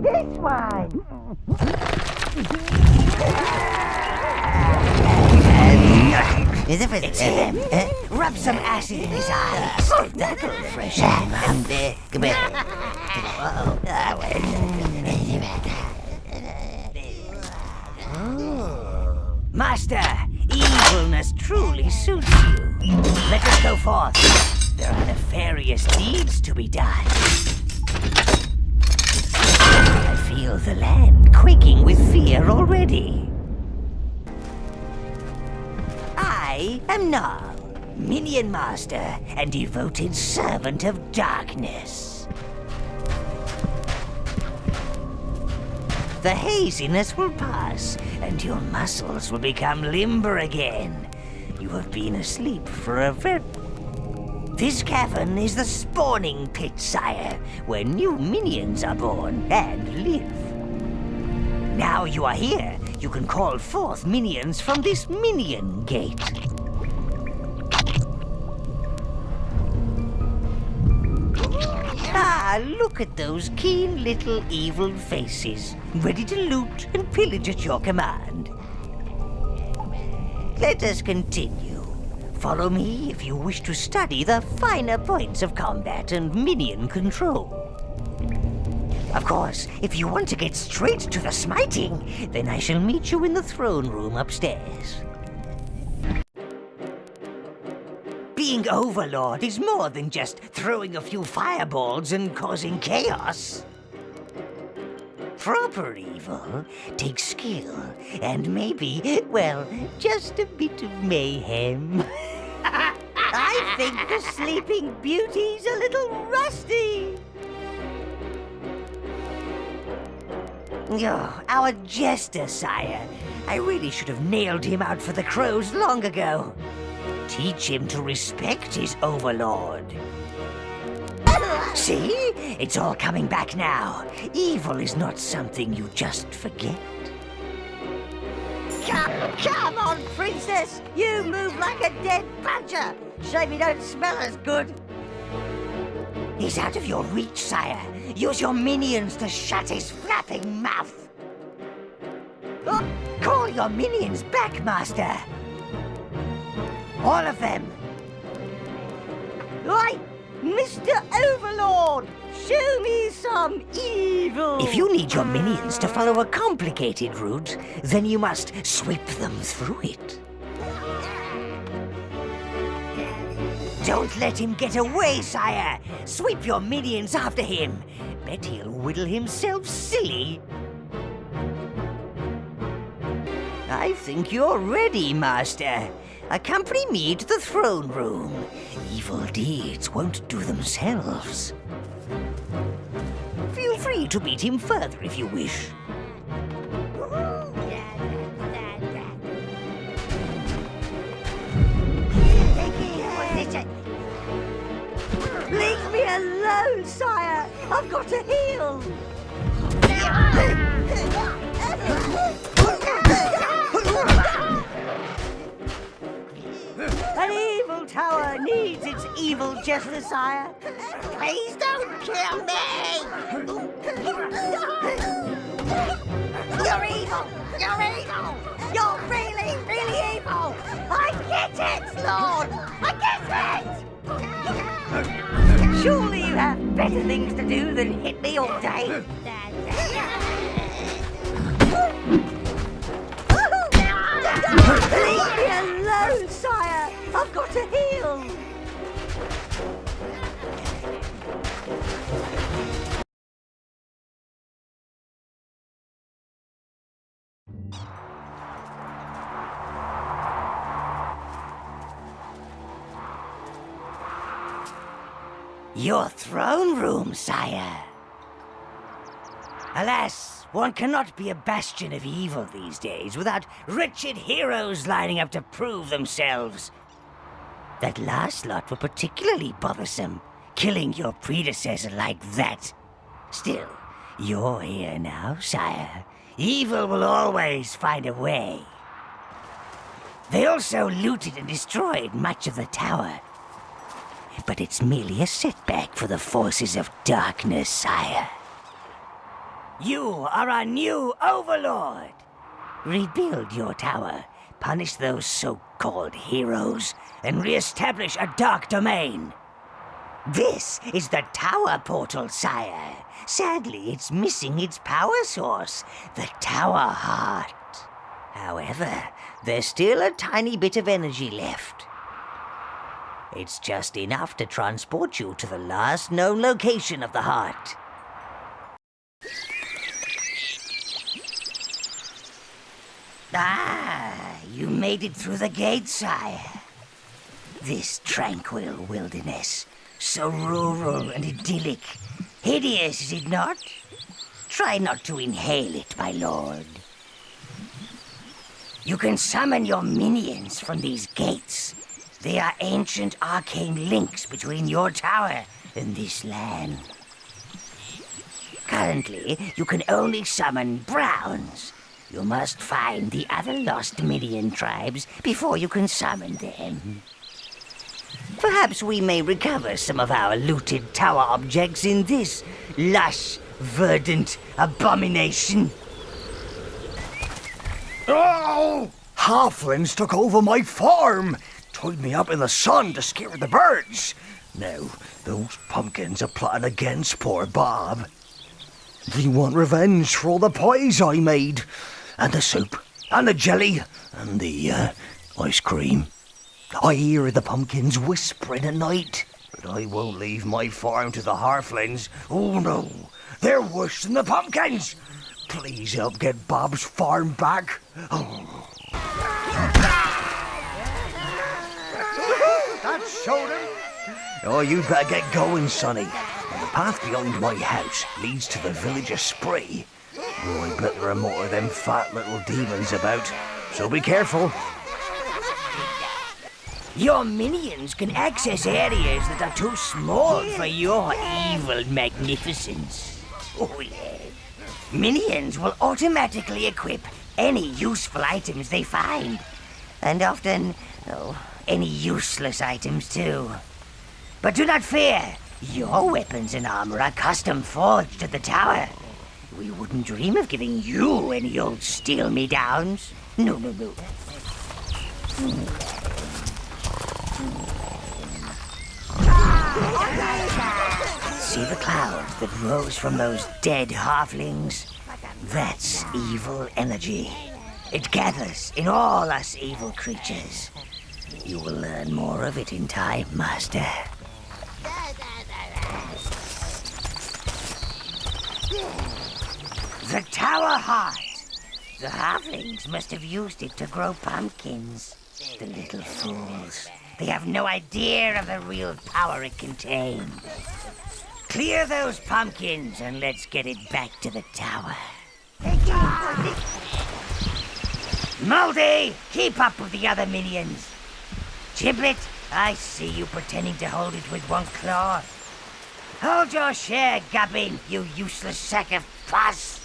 This one! It's him. Rub some acid in his eyes. That'll freshen him up. Come here. Master, evilness truly suits you. Let us go forth. There are nefarious deeds to be done. I feel the land quaking with fear already. I am Gnarl, minion master and devoted servant of darkness. The haziness will pass, and your muscles will become limber again. You have been asleep for a very... This cavern is the spawning pit, sire, where new minions are born and live. Now you are here, you can call forth minions from this minion gate. Ah, look at those keen little evil faces, ready to loot and pillage at your command. Let us continue. Follow me if you wish to study the finer points of combat and minion control. Of course, if you want to get straight to the smiting, then I shall meet you in the throne room upstairs. Being Overlord is more than just throwing a few fireballs and causing chaos. Proper evil takes skill and maybe, well, just a bit of mayhem. I think the Sleeping Beauty's a little rusty. Oh, our jester, sire. I really should have nailed him out for the crows long ago. Teach him to respect his Overlord. See? It's all coming back now. Evil is not something you just forget. Come on, princess! You move like a dead badger! Shame you don't smell as good. He's out of your reach, sire. Use your minions to shut his flapping mouth. Oh, call your minions back, master. All of them. Right, Mr. Overlord, show me some evil. If you need your minions to follow a complicated route, then you must sweep them through it. Don't let him get away, sire! Sweep your minions after him! Bet he'll whittle himself silly. I think you're ready, master. Accompany me to the throne room. Evil deeds won't do themselves. Feel free to beat him further if you wish. Leave me alone, sire! I've got to heal! An evil tower needs its evil jester, sire. Please don't kill me! You're evil! You're evil! You're really, really evil! I get it, Lord! I get it! Surely you have better things to do than hit me all day. Leave me alone, sire! I've got to heal! Your throne room, sire. Alas, one cannot be a bastion of evil these days without wretched heroes lining up to prove themselves. That last lot were particularly bothersome, killing your predecessor like that. Still, you're here now, sire. Evil will always find a way. They also looted and destroyed much of the tower. But it's merely a setback for the forces of darkness, sire. You are our new Overlord. Rebuild your tower, punish those so-called heroes, and re-establish a dark domain. This is the tower portal, sire. Sadly, it's missing its power source, the tower heart. However, there's still a tiny bit of energy left. It's just enough to transport you to the last known location of the heart. Ah, you made it through the gate, sire. This tranquil wilderness, so rural and idyllic. Hideous, is it not? Try not to inhale it, my lord. You can summon your minions from these gates. They are ancient arcane links between your tower and this land. Currently, you can only summon browns. You must find the other lost minion tribes before you can summon them. Perhaps we may recover some of our looted tower objects in this lush, verdant abomination. Oh! Halflings took over my farm! Tied me up in the sun to scare the birds. Now, those pumpkins are plotting against poor Bob. They want revenge for all the pies I made, and the soup, and the jelly, and the ice cream. I hear the pumpkins whispering at night, but I won't leave my farm to the halflings. Oh no, they're worse than the pumpkins. Please help get Bob's farm back. Oh. That showed him. Oh, you better get going, sonny. The path behind my house leads to the village of Spree. Oh, I bet there are more of them fat little demons about, so be careful. Your minions can access areas that are too small for your evil magnificence. Oh, yeah. Minions will automatically equip any useful items they find. And often, any useless items too. But do not fear. Your weapons and armor are custom forged at the tower. We wouldn't dream of giving you any old steal-me-downs. No. See the clouds that rose from those dead halflings? That's evil energy. It gathers in all us evil creatures. You will learn more of it in time, Master. The tower heart! The halflings must have used it to grow pumpkins. The little fools. They have no idea of the real power it contains. Clear those pumpkins and let's get it back to the tower. Moldy, keep up with the other minions. Giblet, I see you pretending to hold it with one claw. Hold your share, Gubbin, you useless sack of pus.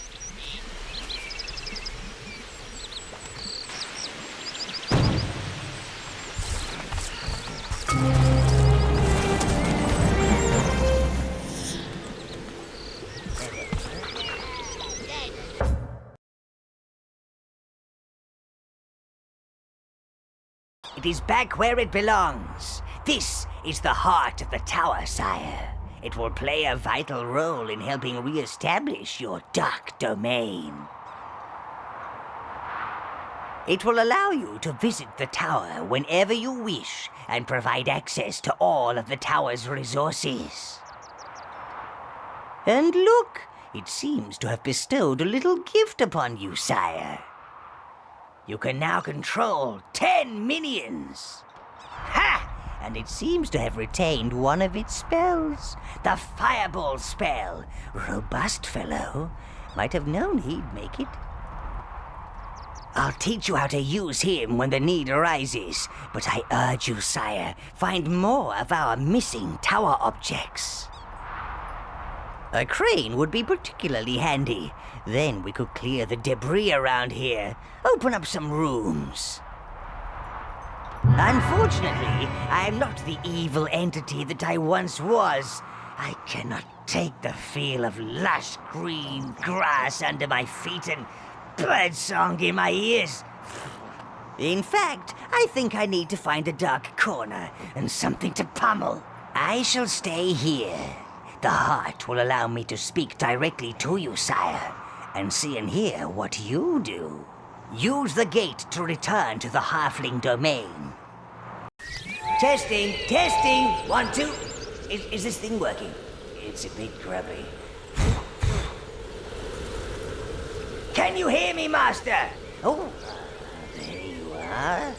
It is back where it belongs. This is the heart of the tower, sire. It will play a vital role in helping re-establish your dark domain. It will allow you to visit the tower whenever you wish and provide access to all of the tower's resources. And look, it seems to have bestowed a little gift upon you, sire. You can now control 10 minions. Ha! and it seems to have retained one of its spells. The fireball spell. Robust fellow. Might have known he'd make it. I'll teach you how to use him when the need arises, but I urge you, sire, find more of our missing tower objects. A crane would be particularly handy. Then we could clear the debris around here, open up some rooms. Unfortunately, I am not the evil entity that I once was. I cannot take the feel of lush green grass under my feet and birdsong in my ears. In fact, I think I need to find a dark corner and something to pummel. I shall stay here. The heart will allow me to speak directly to you, sire, and see and hear what you do. Use the gate to return to the halfling domain. Testing, testing, 1, 2. Is this thing working? It's a bit grubby. Can you hear me, master? Oh, there you are.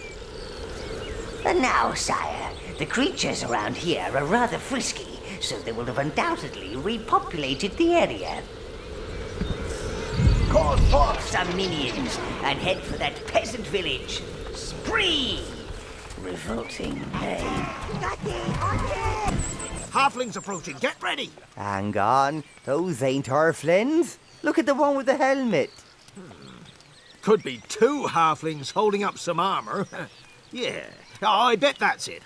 And now, sire, the creatures around here are rather frisky, so they will have undoubtedly repopulated the area. Call forth some minions and head for that peasant village. Spree! Revolting name. Halflings approaching, get ready! Hang on, those ain't halflings. Look at the one with the helmet. Could be 2 halflings holding up some armour. Yeah, I bet that's it.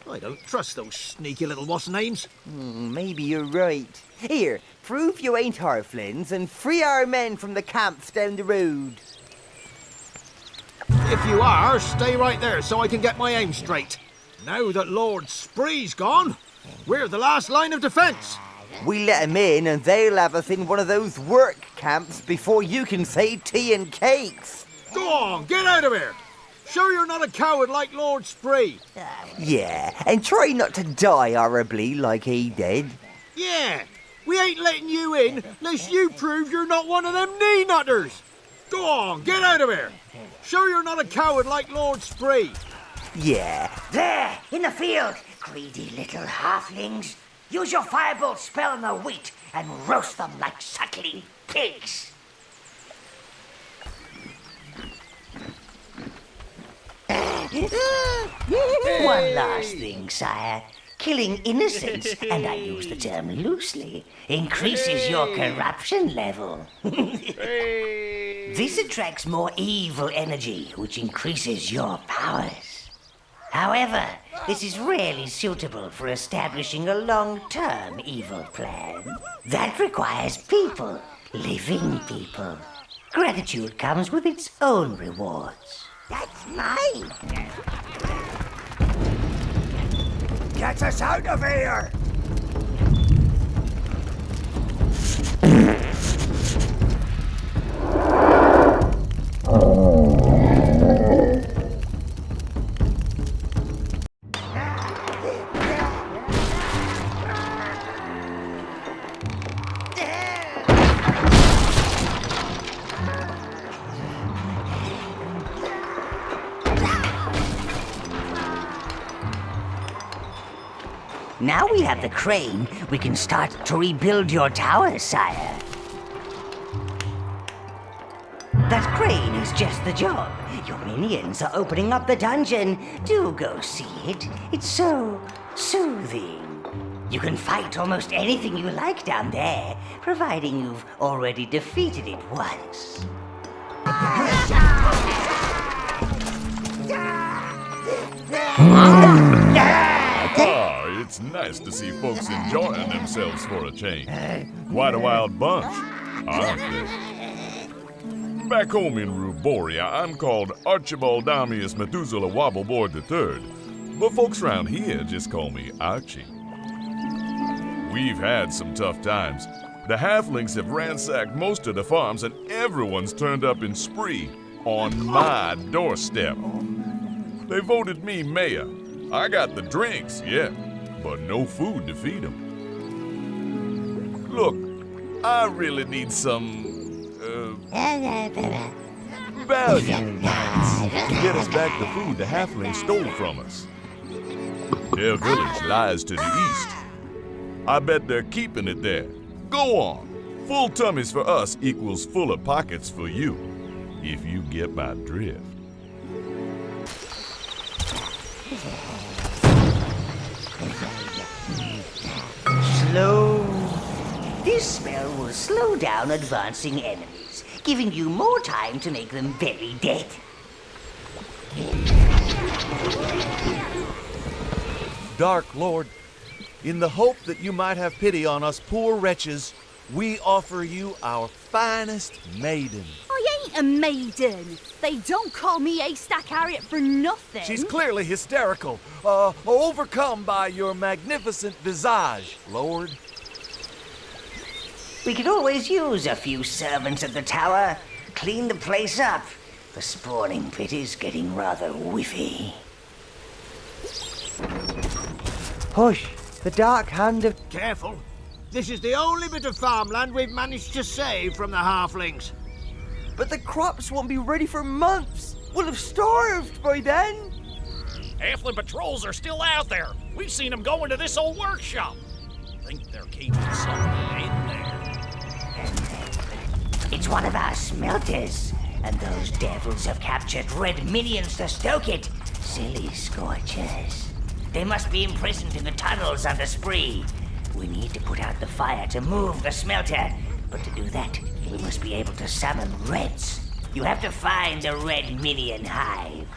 I don't trust those sneaky little what's-names. Maybe you're right. Here, prove you ain't halflings and free our men from the camps down the road. If you are, stay right there so I can get my aim straight. Now that Lord Spree's gone, we're the last line of defence. We let 'em in and they'll have us in one of those work camps before you can say tea and cakes. Go on, get out of here. Sure you're not a coward like Lord Spree. Yeah, and try not to die horribly like he did. Yeah, we ain't letting you in unless you prove you're not one of them knee-nutters. Go on, get out of here. Sure you're not a coward like Lord Spree. Yeah. There, in the field, greedy little halflings. Use your firebolt spell on the wheat and roast them like suckling pigs. One last thing, sire. Killing innocents, and I use the term loosely, increases your corruption level. This attracts more evil energy, which increases your powers. However, this is rarely suitable for establishing a long-term evil plan. That requires people, living people. Gratitude comes with its own rewards. That's mine. Get us out of here! Now we have the crane, we can start to rebuild your tower, sire. That crane is just the job. Your minions are opening up the dungeon. Do go see it. It's so soothing. You can fight almost anything you like down there, providing you've already defeated it once. It's nice to see folks enjoying themselves for a change. Quite a wild bunch, aren't they? Back home in Ruboria, I'm called Archibald Damius Methuselah Wobbleboard III, but folks around here just call me Archie. We've had some tough times. The halflings have ransacked most of the farms and everyone's turned up in Spree on my doorstep. They voted me mayor. I got the drinks, yeah, but no food to feed them. Look, I really need some, value points to get us back the food the halflings stole from us. Their village lies to the east. I bet they're keeping it there. Go on. Full tummies for us equals fuller pockets for you, if you get my drift. Slow. This spell will slow down advancing enemies, giving you more time to make them very dead. Dark Lord, in the hope that you might have pity on us poor wretches, we offer you our finest maiden. I ain't a maiden. They don't call me A-Stack Harriet for nothing. She's clearly hysterical, overcome by your magnificent visage, Lord. We could always use a few servants at the tower. Clean the place up. The spawning pit is getting rather whiffy. Hush! The dark hand of... Careful. This is the only bit of farmland we've managed to save from the halflings. But the crops won't be ready for months. We'll have starved by then. Halfling patrols are still out there. We've seen them go into this old workshop. Think they're keeping something in there. It's one of our smelters, and those devils have captured red minions to stoke it. Silly scorchers. They must be imprisoned in the tunnels under Spree. We need to put out the fire to move the smelter, but to do that, we must be able to summon reds. You have to find the red minion hive.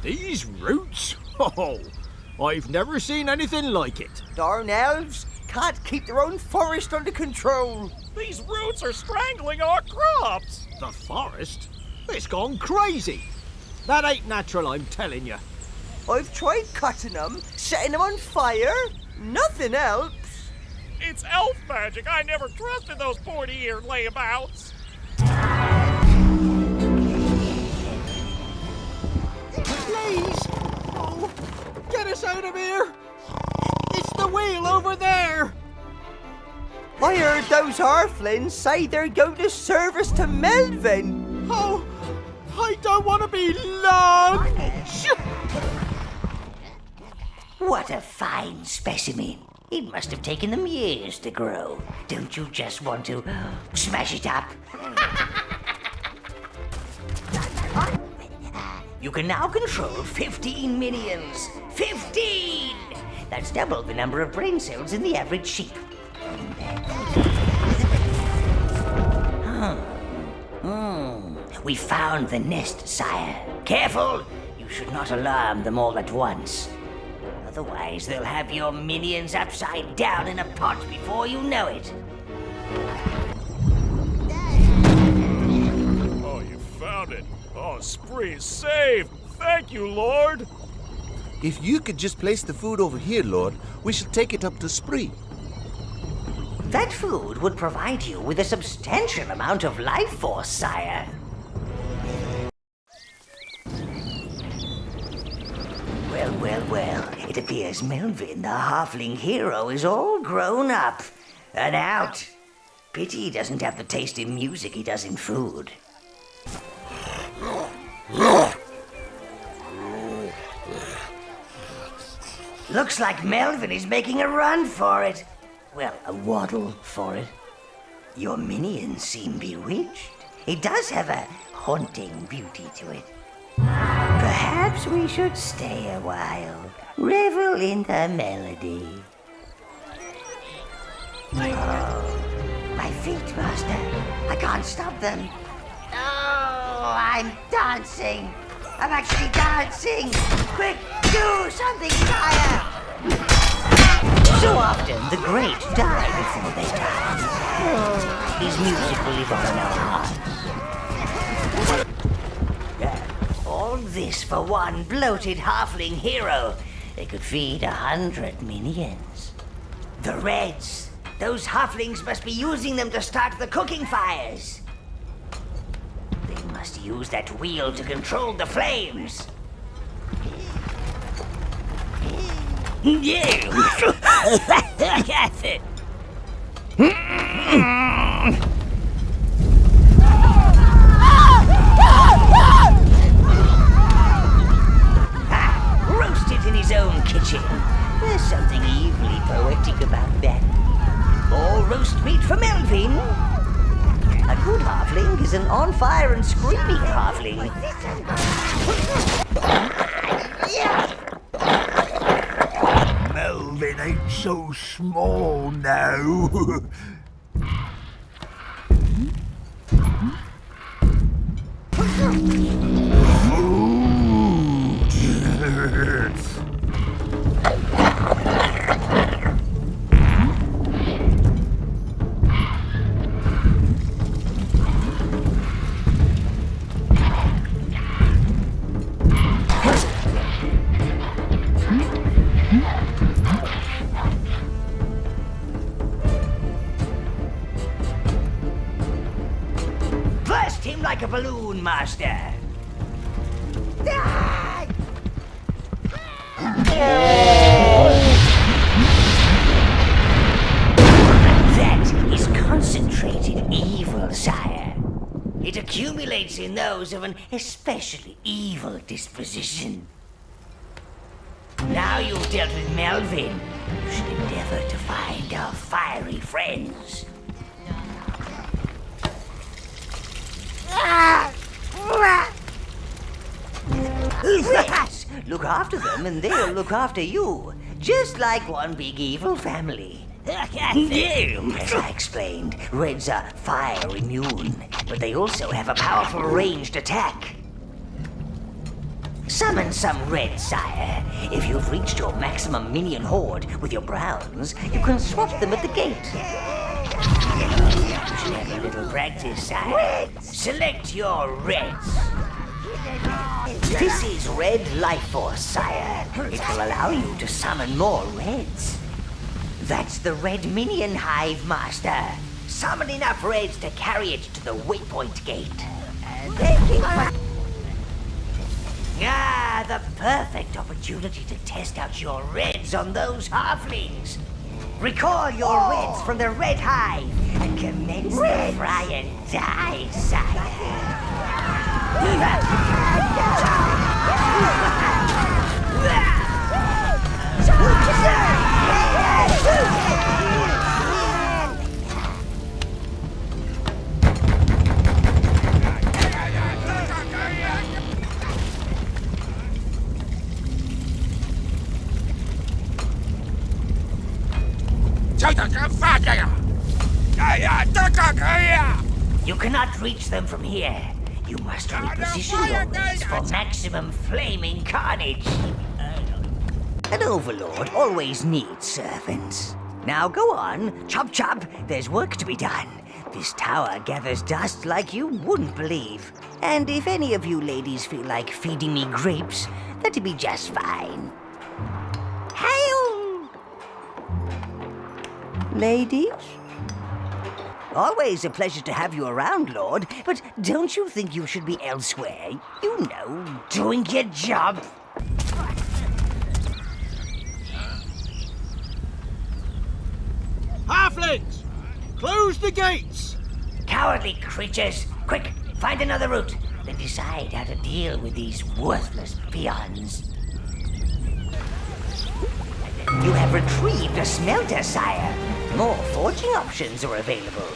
These roots? Oh, I've never seen anything like it. Darn elves can't keep their own forest under control. These roots are strangling our crops. The forest? It's gone crazy. That ain't natural, I'm telling you. I've tried cutting them, setting them on fire. Nothing helps. It's elf magic. I never trusted those pointy-eared layabouts. Please! Oh, get us out of here! It's the wheel over there! I heard those halflings say they're going to service to Melvin. Oh, I don't want to be lunch! What a fine specimen. It must have taken them years to grow. Don't you just want to smash it up? You can now control 15 minions. 15! That's double the number of brain cells in the average sheep. We found the nest, sire. Careful! You should not alarm them all at once. Otherwise, they'll have your minions upside down in a pot before you know it. Oh, you found it. Oh, Spree is saved. Thank you, Lord. If you could just place the food over here, Lord, we shall take it up to Spree. That food would provide you with a substantial amount of life force, sire. Well, it appears Melvin, the halfling hero, is all grown up and out. Pity he doesn't have the taste in music he does in food. Looks like Melvin is making a run for it. Well, a waddle for it. Your minions seem bewitched. It does have a haunting beauty to it. Perhaps we should stay a while, revel in the melody. Oh, my feet, Master. I can't stop them. Oh, I'm dancing. I'm actually dancing. Quick, do something, sire. So often, the great die before they die. Oh, his music will live on in our hearts. All this for one bloated halfling hero. They could feed 100 minions. The Reds. Those halflings must be using them to start the cooking fires. They must use that wheel to control the flames. Yeah. That's it. his own kitchen. There's something evilly poetic about that. More roast meat for Melvin. A good halfling is an on-fire and screaming halfling. Melvin ain't so small now. Burst him like a balloon, master. That is concentrated evil, sire. It accumulates in those of an especially evil disposition. Now you've dealt with Melvin, you should endeavor to find our fiery friends. Yes! Look after them and they'll look after you. Just like one big evil family. As I explained, Reds are fire immune, but they also have a powerful ranged attack. Summon some Red, sire. If you've reached your maximum minion horde with your Browns, you can swap them at the gate. You should have a little practice, sire. Select your Reds. This is Red Life Force, sire. It will allow you to summon more Reds. That's the Red Minion Hive, master. Summon enough Reds to carry it to the waypoint gate. Ah, the perfect opportunity to test out your Reds on those halflings. Recall your Reds from the Red Hive and commence the fry and die, sire. You cannot reach them from here. You must reposition your Reds for maximum flaming carnage. An overlord always needs servants. Now go on, chop chop, there's work to be done. This tower gathers dust like you wouldn't believe. And if any of you ladies feel like feeding me grapes, that'd be just fine. Hail! Ladies? Always a pleasure to have you around, Lord, but don't you think you should be elsewhere? You know, doing your job. Halflings! Close the gates! Cowardly creatures! Quick, find another route, then decide how to deal with these worthless peons. You have retrieved a smelter, sire. More forging options are available.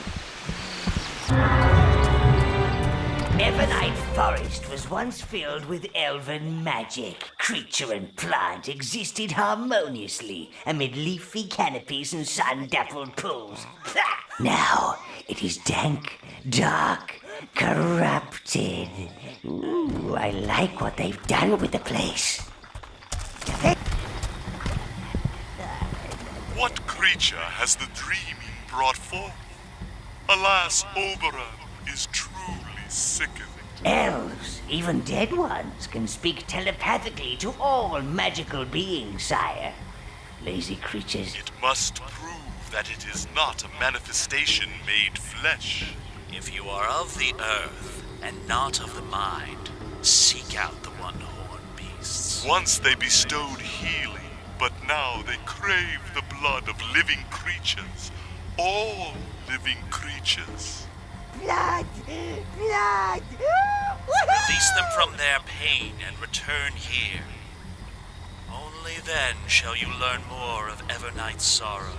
Evernight Forest was once filled with elven magic. Creature and plant existed harmoniously amid leafy canopies and sun-dappled pools. Now it is dank, dark, corrupted. Ooh, I like what they've done with the place. What creature has the dreaming brought forth? Alas, Oberon is truly sickening. Elves, even dead ones, can speak telepathically to all magical beings, sire. Lazy creatures. It must prove that it is not a manifestation made flesh. If you are of the earth and not of the mind, seek out the one-horned beasts. Once they bestowed healing, but now they crave the blood of living creatures. All living creatures. Blood! Blood! Release them from their pain and return here. Only Only then shall you learn more of Evernight's sorrow.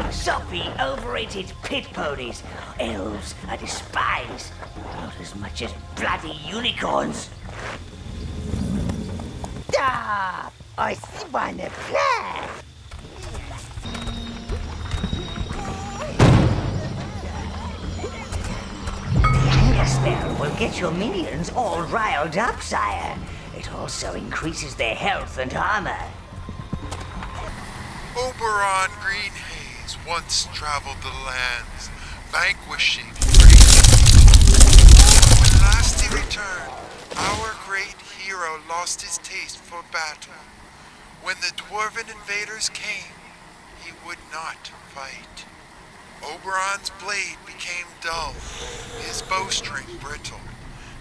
Soppy, overrated pit ponies. Elves I despise. Not as much as bloody unicorns. Ah, I see wanna play. The spell will get your minions all riled up, sire. It also increases their health and armor. Oberon Greenhaze once traveled the lands, vanquishing great. When last he returned, our great hero lost his taste for battle. When the dwarven invaders came, he would not fight. Oberon's blade became dull, his bowstring brittle,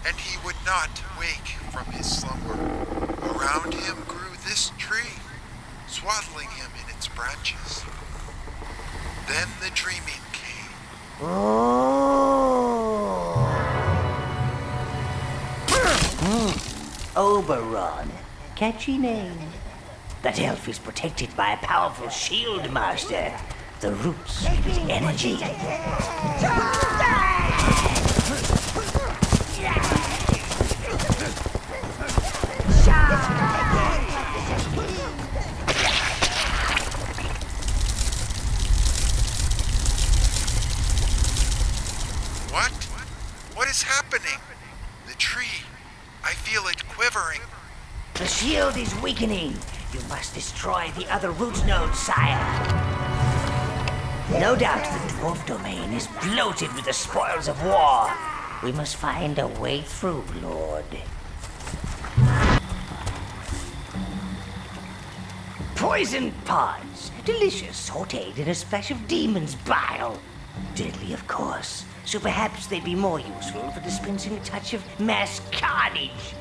and he would not wake from his slumber. Around him grew this tree, swaddling him in its branches. Then the dreaming came. Oberon. Catchy name. That elf is protected by a powerful shield master. The roots give it energy. What? What is happening? The tree. I feel it quivering. The shield is weakening. You must destroy the other root nodes, sire. No doubt the dwarf domain is bloated with the spoils of war. We must find a way through, Lord. Poison pods. Delicious, sauteed in a splash of demon's bile. Deadly, of course. So perhaps they'd be more useful for dispensing a touch of mass carnage.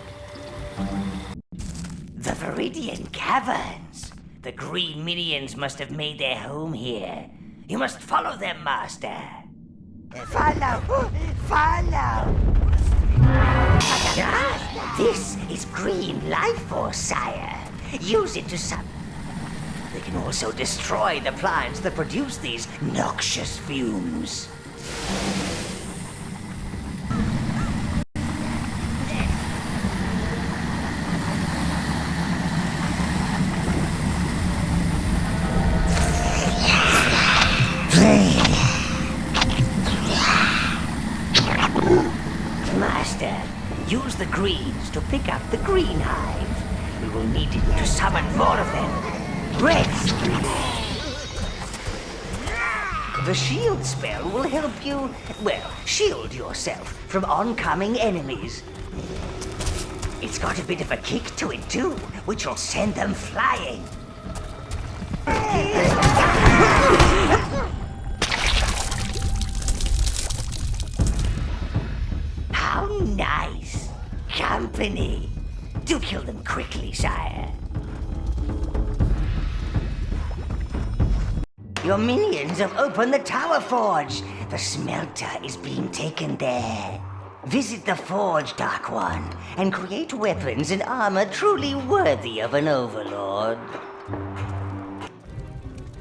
The Viridian Caverns. The green minions must have made their home here. You must follow them, Master. Follow! This is green life force, sire. Use it to They can also destroy the plants that produce these noxious fumes. Master, use the greens to pick up the green hive. We will need it to summon more of them. Reds! The shield spell will help you, well, shield yourself from oncoming enemies. It's got a bit of a kick to it too, which will send them flying. How nice. Company. Do kill them quickly, sire. Your minions have opened the tower forge. The smelter is being taken there. Visit the forge, Dark One, and create weapons and armor truly worthy of an overlord.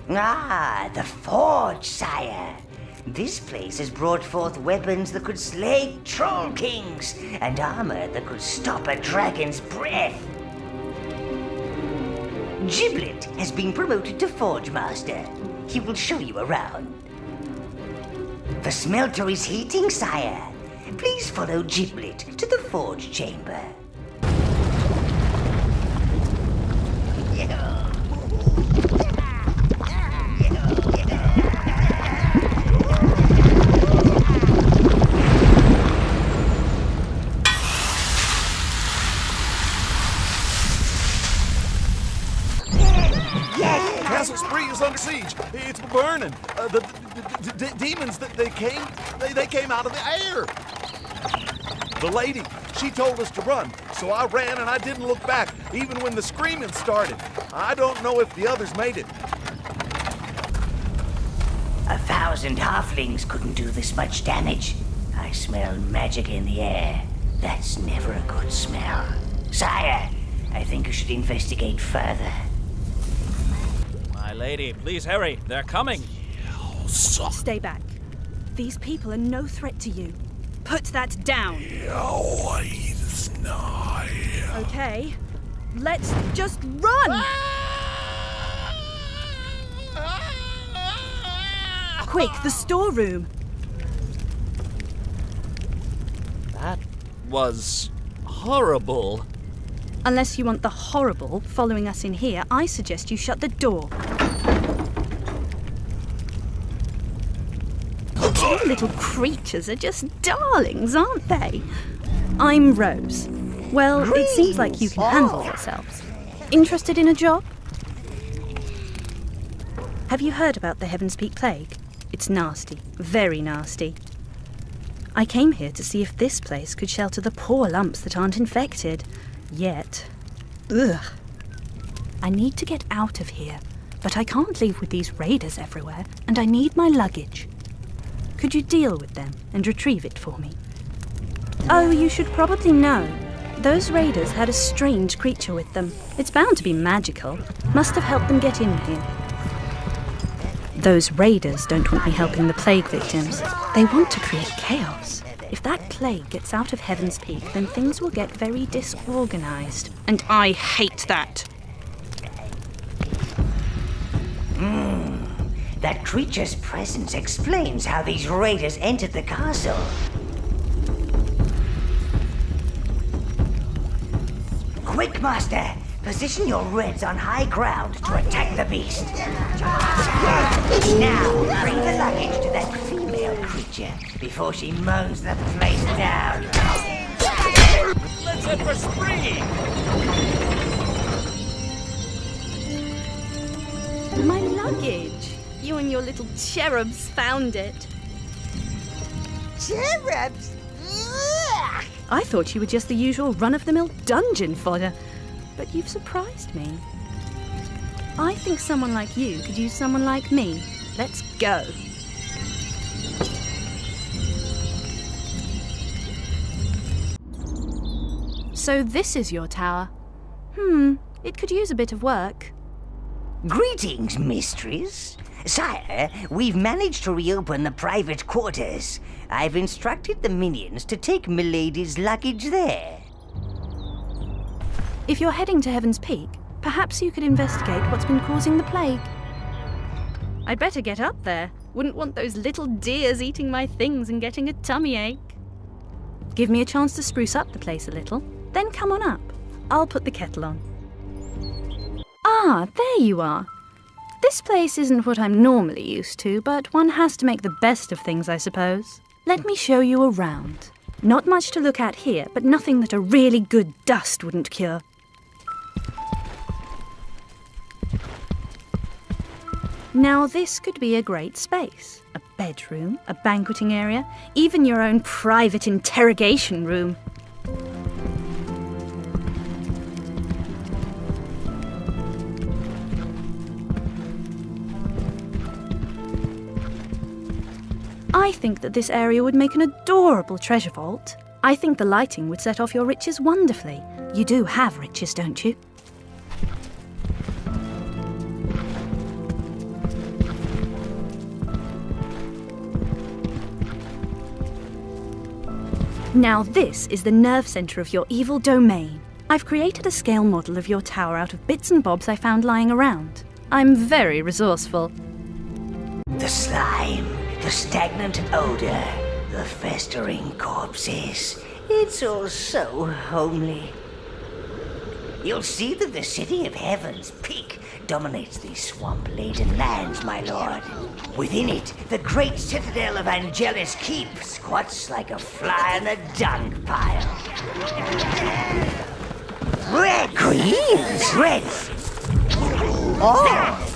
Ah, the forge, sire. This place has brought forth weapons that could slay troll kings and armor that could stop a dragon's breath. Giblet has been promoted to Forge Master. He will show you around. The smelter is heating, sire. Please follow Giblet to the forge chamber. Castle Spree is under siege. It's burning. The demons, they came out of the air. The lady, she told us to run, so I ran and I didn't look back, even when the screaming started. I don't know if the others made it. 1,000 halflings couldn't do this much damage. I smell magic in the air. That's never a good smell. Sire, I think you should investigate further. My lady, please hurry. They're coming. Stay back. These people are no threat to you. Put that down. Okay, let's just run! Quick, the storeroom! That was horrible. Unless you want the horrible following us in here, I suggest you shut the door. You little creatures are just darlings, aren't they? I'm Rose. Well, it seems like you can handle yourselves. Interested in a job? Have you heard about the Heaven's Peak Plague? It's nasty, very nasty. I came here to see if this place could shelter the poor lumps that aren't infected. Yet. Ugh. I need to get out of here, but I can't leave with these raiders everywhere, and I need my luggage. Could you deal with them and retrieve it for me? Oh, you should probably know. Those raiders had a strange creature with them. It's bound to be magical. Must have helped them get in here. Those raiders don't want me helping the plague victims. They want to create chaos. If that plague gets out of Heaven's Peak, then things will get very disorganized. And I hate that. That creature's presence explains how these raiders entered the castle. Quick, Master! Position your reds on high ground to attack the beast. Now, bring the luggage to that female creature before she mows the place down. Let's head for spree! My luggage. You and your little cherubs found it. Cherubs? Ugh. I thought you were just the usual run-of-the-mill dungeon fodder, but you've surprised me. I think someone like you could use someone like me. Let's go. So this is your tower. It could use a bit of work. Greetings, mistress. Sire, we've managed to reopen the private quarters. I've instructed the minions to take Milady's luggage there. If you're heading to Heaven's Peak, perhaps you could investigate what's been causing the plague. I'd better get up there. Wouldn't want those little deers eating my things and getting a tummy ache. Give me a chance to spruce up the place a little, then come on up. I'll put the kettle on. Ah, there you are. This place isn't what I'm normally used to, but one has to make the best of things, I suppose. Let me show you around. Not much to look at here, but nothing that a really good dust wouldn't cure. Now this could be a great space. A bedroom, a banqueting area, even your own private interrogation room. I think that this area would make an adorable treasure vault. I think the lighting would set off your riches wonderfully. You do have riches, don't you? Now this is the nerve centre of your evil domain. I've created a scale model of your tower out of bits and bobs I found lying around. I'm very resourceful. The slime, the stagnant odor, the festering corpses. It's all so homely. You'll see that the city of Heaven's Peak dominates these swamp-laden lands, my lord. Within it, the great citadel of Angelus Keep squats like a fly in a dung pile. Red queens! Red! Oh!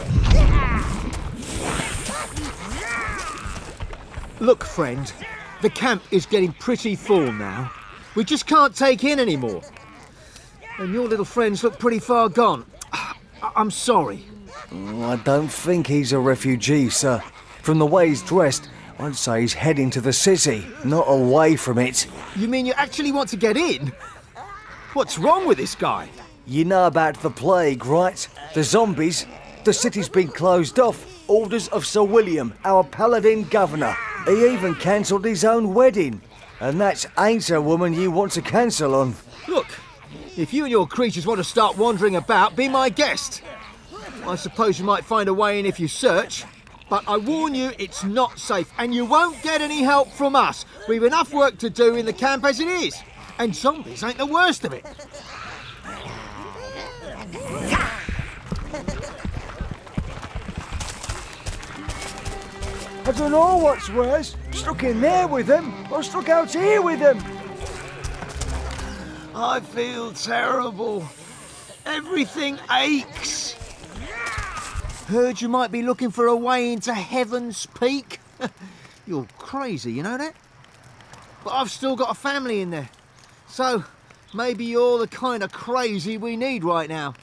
Look, friend, the camp is getting pretty full now. We just can't take in anymore. And your little friends look pretty far gone. I'm sorry. I don't think he's a refugee, sir. From the way he's dressed, I'd say he's heading to the city, not away from it. You mean you actually want to get in? What's wrong with this guy? You know about the plague, right? The zombies? The city's been closed off. Orders of Sir William, our paladin governor. He even cancelled his own wedding. And that ain't a woman you want to cancel on. Look, if you and your creatures want to start wandering about, be my guest. I suppose you might find a way in if you search. But I warn you, it's not safe, and you won't get any help from us. We've enough work to do in the camp as it is. And zombies ain't the worst of it. I don't know what's worse. Stuck in there with them, or stuck out here with them. I feel terrible. Everything aches. Heard you might be looking for a way into Heaven's Peak. You're crazy, you know that? But I've still got a family in there. So, maybe you're the kind of crazy we need right now.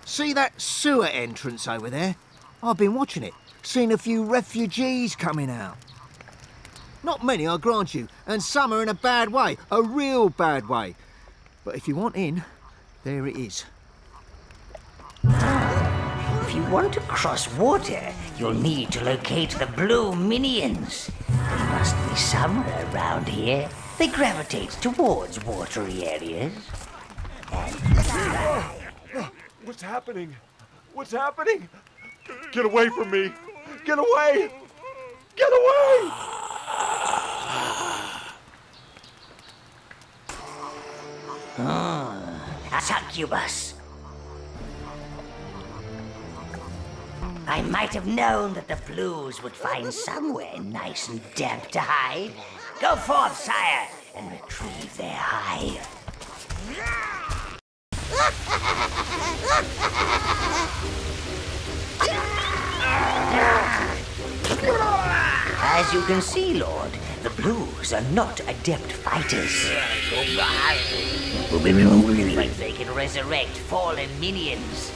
See that sewer entrance over there? I've been watching it. Seen a few refugees coming out. Not many, I grant you, and some are in a bad way, a real bad way. But if you want in, there it is. If you want to cross water, you'll need to locate the blue minions. They must be somewhere around here. They gravitate towards watery areas. What's happening? What's happening? Get away from me! Get away! Get away! A succubus. I might have known that the blues would find somewhere nice and damp to hide. Go forth, sire, and retrieve their hive. As you can see, Lord, the blues are not adept fighters. But they can resurrect fallen minions.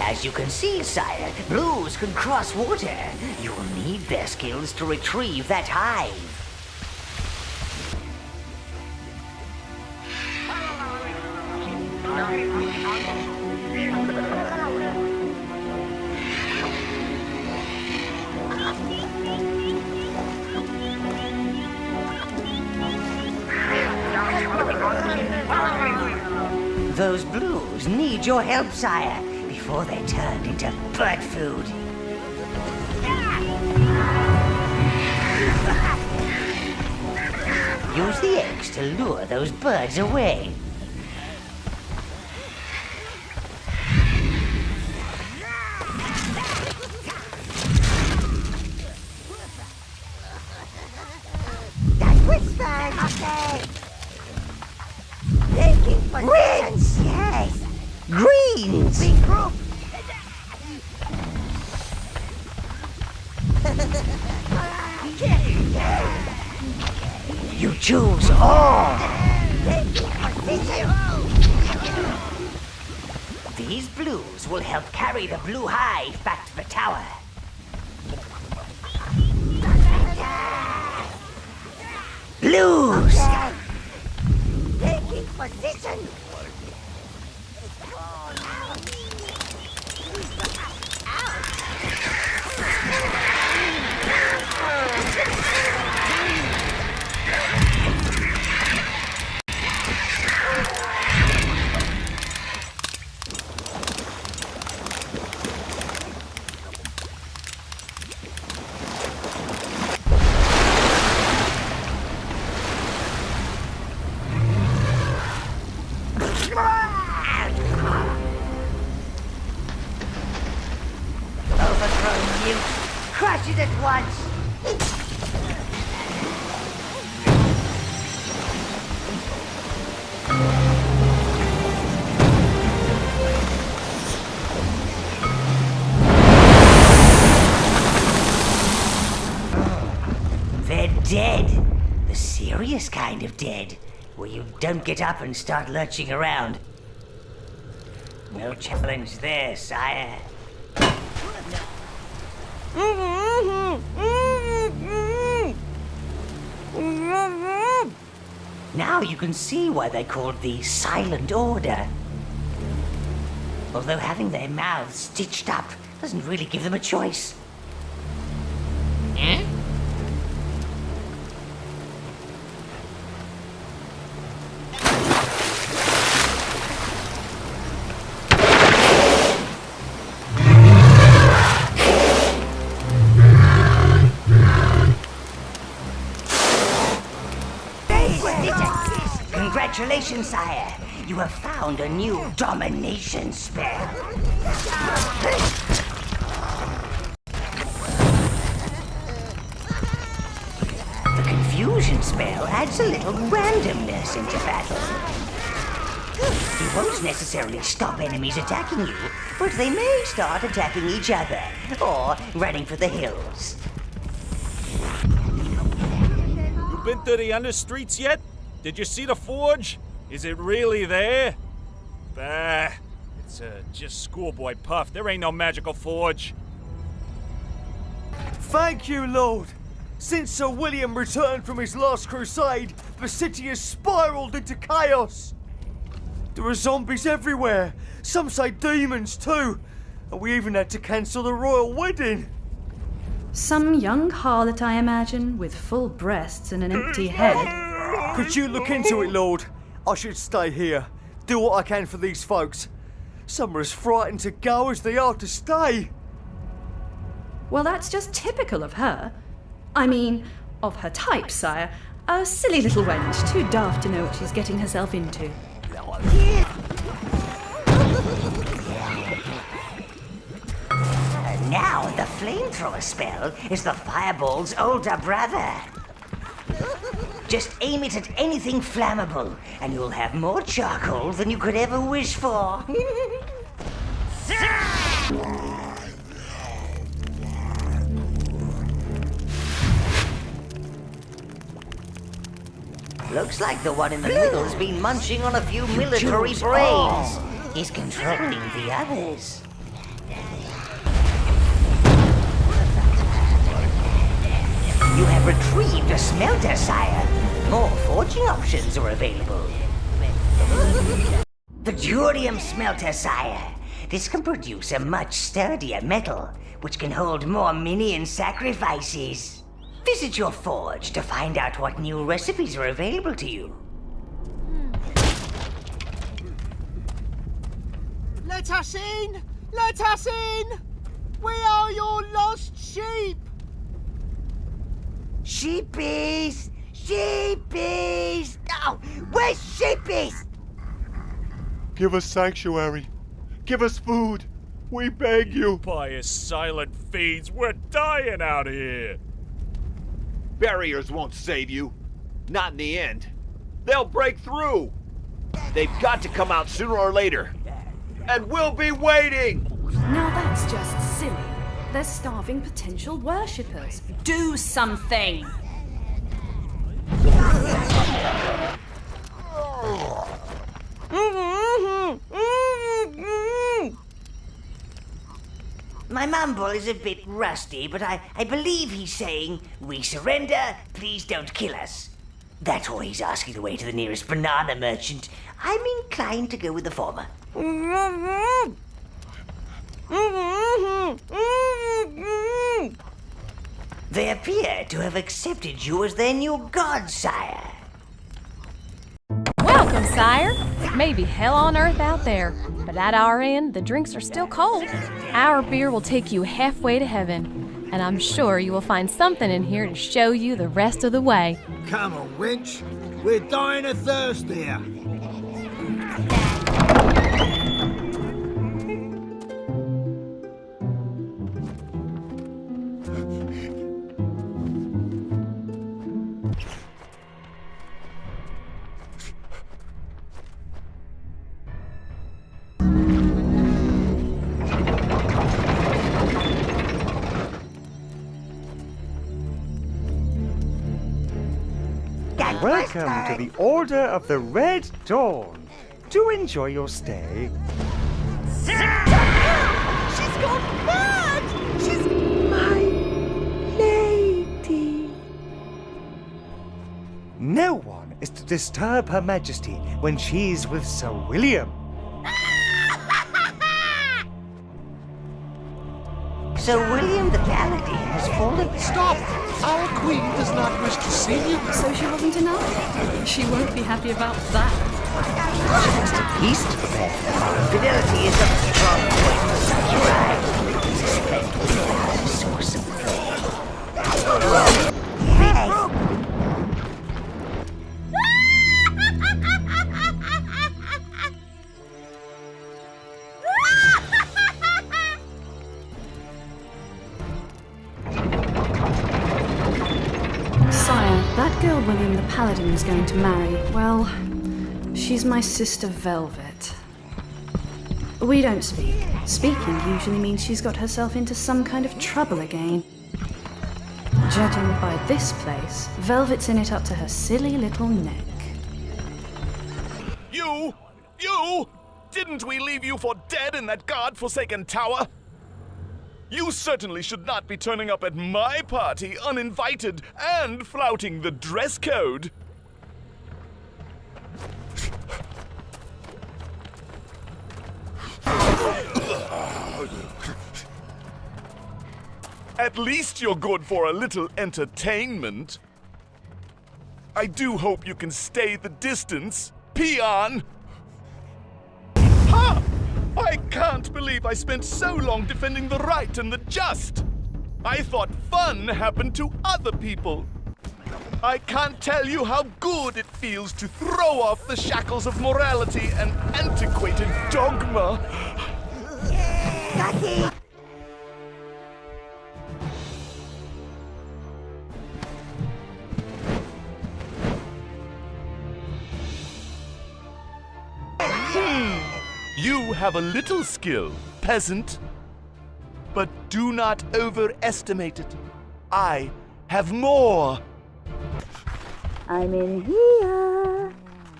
As you can see, sire, blues can cross water. You will need their skills to retrieve that hive. Those blues need your help, sire, before they're turned into bird food. Use the eggs to lure those birds away. That was fun. Okay. Taking Greens! Yes! Greens! Regroup. You choose all! These blues will help carry the blue hive back to the tower. Blues! Taking position. Overgrown mute. Crush it at once. They're dead. The serious kind of dead, where you don't get up and start lurching around. No challenge there, sire. Now you can see why they're called the Silent Order. Although having their mouths stitched up doesn't really give them a choice. Congratulations, sire. You have found a new domination spell. The confusion spell adds a little randomness into battle. It won't necessarily stop enemies attacking you, but they may start attacking each other, or running for the hills. You been to the understreets yet? Did you see the forge? Is it really there? Bah, it's just schoolboy puff. There ain't no magical forge. Thank you, Lord. Since Sir William returned from his last crusade, the city has spiraled into chaos. There are zombies everywhere. Some say demons too. And we even had to cancel the royal wedding. Some young harlot, I imagine, with full breasts and an empty head. Could you look into it, Lord? I should stay here. Do what I can for these folks. Some are as frightened to go as they are to stay. Well, that's just typical of her. I mean, of her type, sire. A silly little wench, too daft to know what she's getting herself into. Now the flamethrower spell is the fireball's older brother. Just aim it at anything flammable, and you'll have more charcoal than you could ever wish for. Looks like the one in the middle's been munching on a few military brains. He's controlling the others. You have retrieved a smelter, sire. More forging options are available. The Durium smelter, sire. This can produce a much sturdier metal, which can hold more minion sacrifices. Visit your forge to find out what new recipes are available to you. Let us in! Let us in! We are your lost sheep! Sheepies! Sheepies! Oh, where's Sheepies? Give us sanctuary. Give us food. We beg you. Pious silent fiends, we're dying out here. Barriers won't save you. Not in the end. They'll break through. They've got to come out sooner or later. And we'll be waiting! Now that's just silly. They're starving potential worshippers. Do something! My mumble is a bit rusty, but I believe he's saying, "We surrender, please don't kill us." That's why he's asking the way to the nearest banana merchant. I'm inclined to go with the former. They appear to have accepted you as their new god, sire. Welcome, sire. It may be hell on earth out there, but at our end, the drinks are still cold. Our beer will take you halfway to heaven, and I'm sure you will find something in here to show you the rest of the way. Come on, wench. We're dying of thirst here. Welcome to the Order of the Red Dawn. Do enjoy your stay. She's gone mad! She's my lady. No one is to disturb Her Majesty when she's with Sir William. Sir William the Paladin has fallen. Stop! Our queen does not wish to see you. So she wasn't enough? She won't be happy about that. Just a piece to prepare for the morrow. Fidelity is a strong point for such a ride. Suspect without a source of flame. Sire, that girl William the Paladin is going to marry, well, she's my sister Velvet. We don't speak. Speaking usually means she's got herself into some kind of trouble again. Judging by this place, Velvet's in it up to her silly little neck. You! Didn't we leave you for dead in that God-forsaken tower? You certainly should not be turning up at my party uninvited and flouting the dress code. At least you're good for a little entertainment. I do hope you can stay the distance, peon! Ha! I can't believe I spent so long defending the right and the just. I thought fun happened to other people. I can't tell you how good it feels to throw off the shackles of morality and antiquated dogma. Ducky! You have a little skill, peasant. But do not overestimate it. I have more. I'm in here.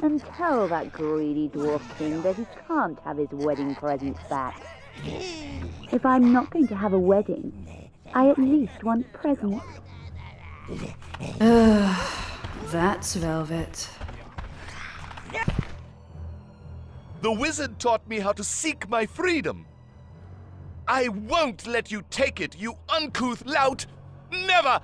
And tell that greedy dwarf king that he can't have his wedding presents back. If I'm not going to have a wedding, I at least want presents. That's Velvet. The wizard taught me how to seek my freedom. I won't let you take it, you uncouth lout! Never!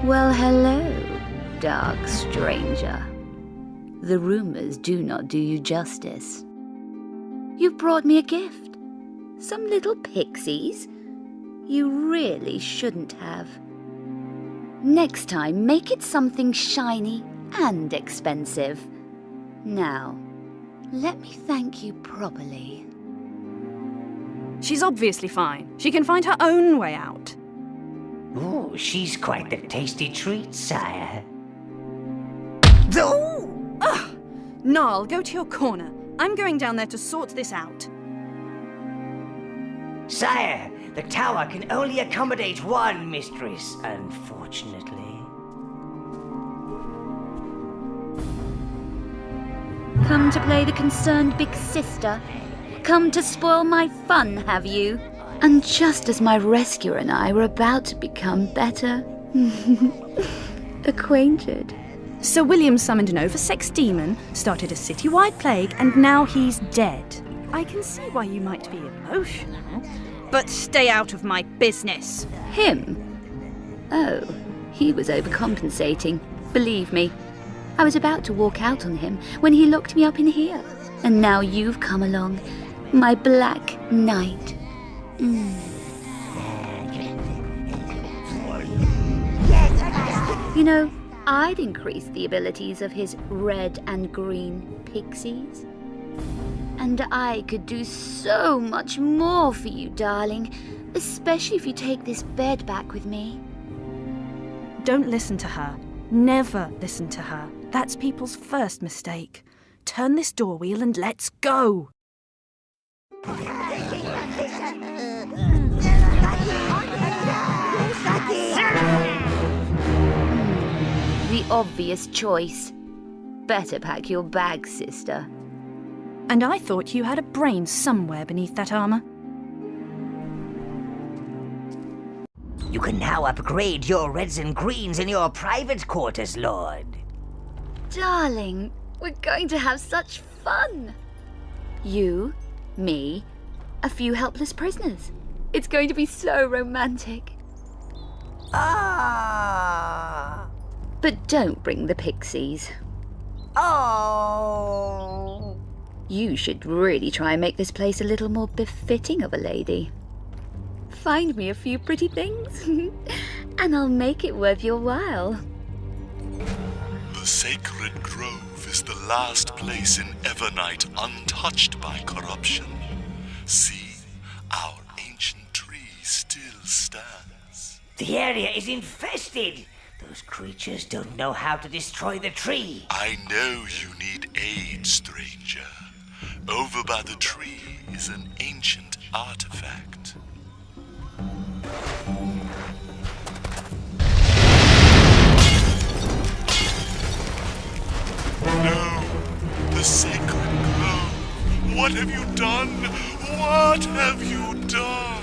Well, hello, dark stranger. The rumors do not do you justice. You've brought me a gift. Some little pixies? You really shouldn't have. Next time, make it something shiny and expensive. Now, let me thank you properly. She's obviously fine. She can find her own way out. Ooh, she's quite the tasty treat, sire. Ugh! Gnarl, go to your corner. I'm going down there to sort this out. Sire, the tower can only accommodate one mistress, unfortunately. Come to play the concerned big sister? Come to spoil my fun, have you? And just as my rescuer and I were about to become better acquainted. Sir William summoned an oversex demon, started a citywide plague, and now he's dead. I can see why you might be emotional, but stay out of my business. Him? Oh, he was overcompensating. Believe me. I was about to walk out on him when he locked me up in here. And now you've come along, my Black Knight. You know, I'd increase the abilities of his red and green pixies. And I could do so much more for you, darling, especially if you take this bed back with me. Don't listen to her. Never listen to her. That's people's first mistake. Turn this door wheel and let's go. The obvious choice. Better pack your bags, sister. And I thought you had a brain somewhere beneath that armour. You can now upgrade your reds and greens in your private quarters, Lord. Darling, we're going to have such fun. You, me, a few helpless prisoners. It's going to be so romantic. Ah! But don't bring the pixies. Oh! You should really try and make this place a little more befitting of a lady. Find me a few pretty things, and I'll make it worth your while. The sacred grove is the last place in Evernight untouched by corruption. See, our ancient tree still stands. The area is infested. Those creatures don't know how to destroy the tree. I know you need aid, stranger. Over by the tree is an ancient artifact. No, the sacred grove. What have you done? What have you done?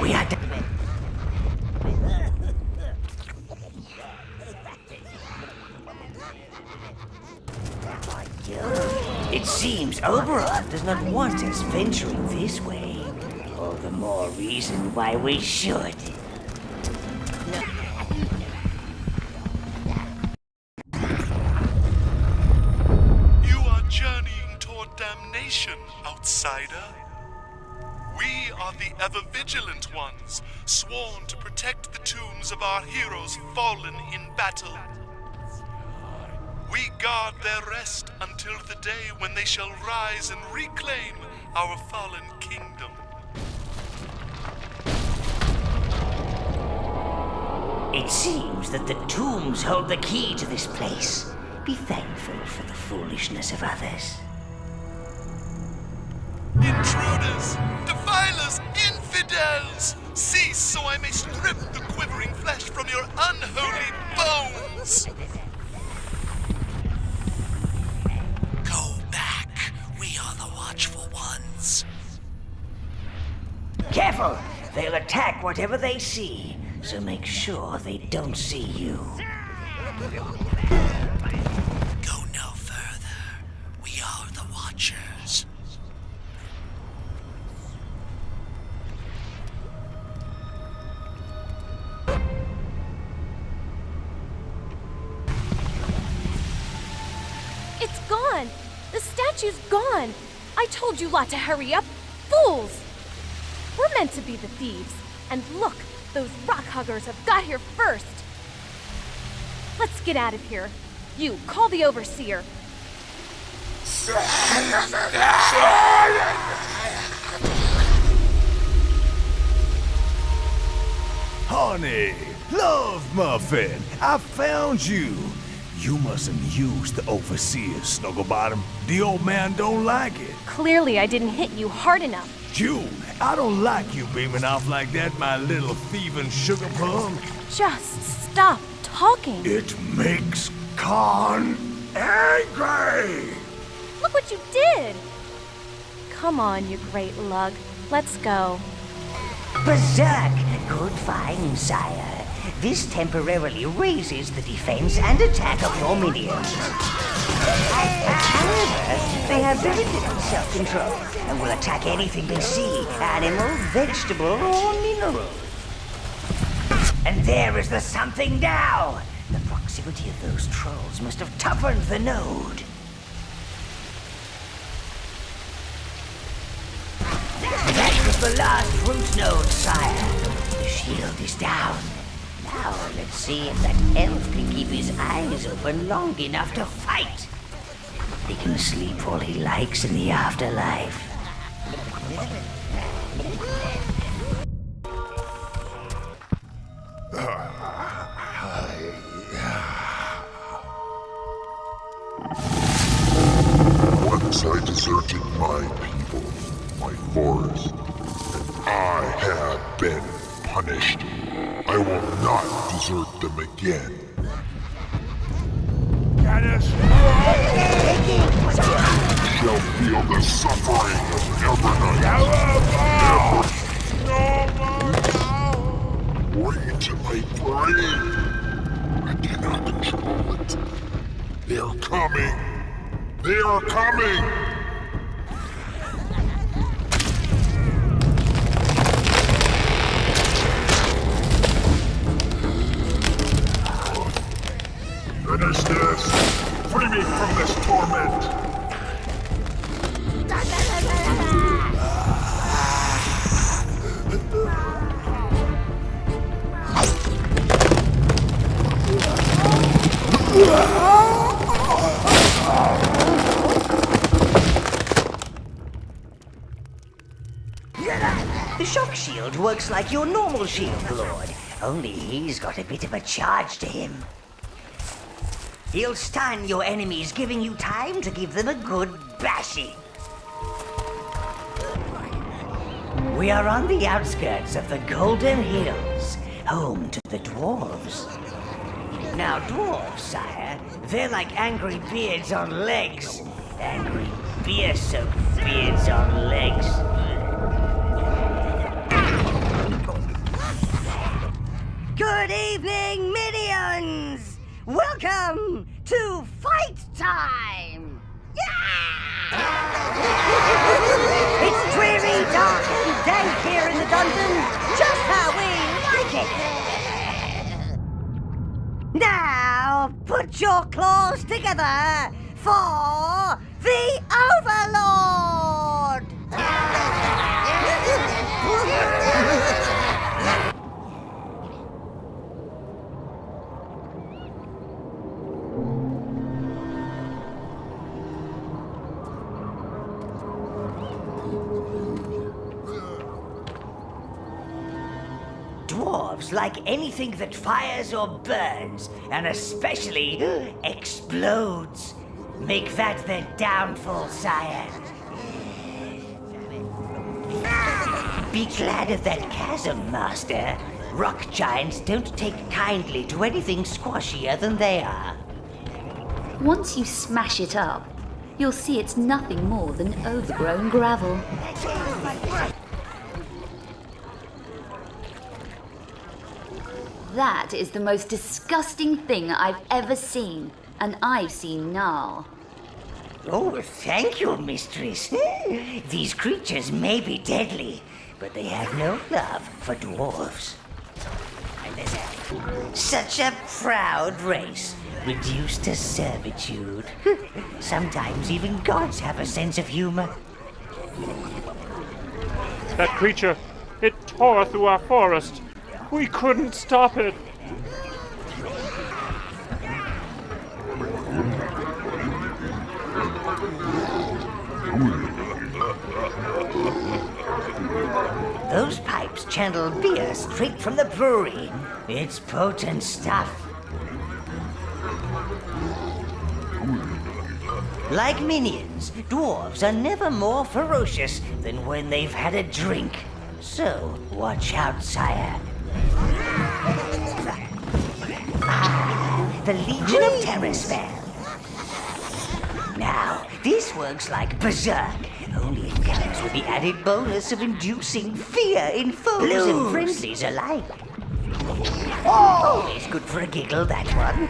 We are It seems Overlord does not want us venturing this way. All the more reason why we should. You are journeying toward damnation, outsider. We are the ever-vigilant ones, sworn to protect the tombs of our heroes fallen in battle. We guard their rest until the day when they shall rise and reclaim our fallen kingdom. It seems that the tombs hold the key to this place. Be thankful for the foolishness of others. Intruders! Defilers! Infidels! Cease so I may strip the quivering flesh from your unholy bones! Go back. We are the watchful ones. Careful! They'll attack whatever they see, so make sure they don't see you. Go no further. We are the Watchers. It's gone! The statue's gone! I told you lot to hurry up! Fools! We're meant to be the thieves. And look, those rock huggers have got here first. Let's get out of here. You, call the overseer. Honey, love muffin, I found you. You mustn't use the overseer, Snugglebottom. The old man don't like it. Clearly I didn't hit you hard enough. June, I don't like you beaming off like that, my little thieving sugar plum. Just stop talking. It makes Khan angry. Look what you did. Come on, you great lug. Let's go. Berserk! Good find, sire. This temporarily raises the defense and attack of your minions. However, they have very little self-control and will attack anything they see, animal, vegetable, or mineral. And there is the something now! The proximity of those trolls must have toughened the node. That was the last root node, sire. The shield is down. Now let's see if that elf can keep his eyes open long enough to fight. He can sleep all he likes in the afterlife. Once I deserted my people, my forest, and I have been punished. I will not desert them again. You shall feel the suffering of Evernight. Wait till I brave. I cannot control it. They are coming. They are coming! Finish this! Free me from this torment! The shock shield works like your normal shield, Lord. Only he's got a bit of a charge to him. He'll stun your enemies, giving you time to give them a good bashing. We are on the outskirts of the Golden Hills, home to the dwarves. Now, dwarves, sire, they're like angry beards on legs. Angry beer-soaked beards on legs. Good evening, minions! Welcome to fight time! Yeah! It's dreary, dark, and dank here in the dungeon, just how we like it! Now, put your claws together for the Overlord! Dwarves like anything that fires or burns, and especially explodes. Make that their downfall, sire. Be glad of that chasm, Master. Rock giants don't take kindly to anything squashier than they are. Once you smash it up, you'll see it's nothing more than overgrown gravel. That is the most disgusting thing I've ever seen, and I've seen Gnarl. Oh, thank you, mistress. These creatures may be deadly, but they have no love for dwarves. Such a proud race, reduced to servitude. Sometimes even gods have a sense of humor. That creature, it tore through our forest. We couldn't stop it. Those pipes channel beer straight from the brewery. It's potent stuff. Like minions, dwarves are never more ferocious than when they've had a drink. So, watch out, sire. The Legion of Terrorspell. Now, this works like Berserk, only it comes with the added bonus of inducing fear in foes and friendlies alike. Always good for a giggle, that one.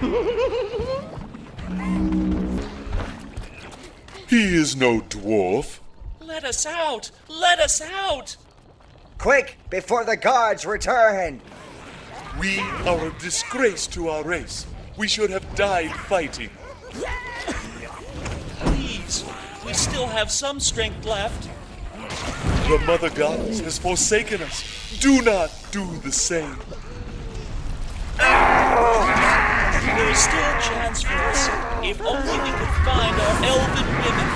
He is no dwarf. Let us out! Let us out! Quick, before the guards return! We are a disgrace to our race. We should have died fighting. Please, we still have some strength left. The Mother Goddess has forsaken us. Do not do the same. There is still a chance for us, if only we could find our elven women.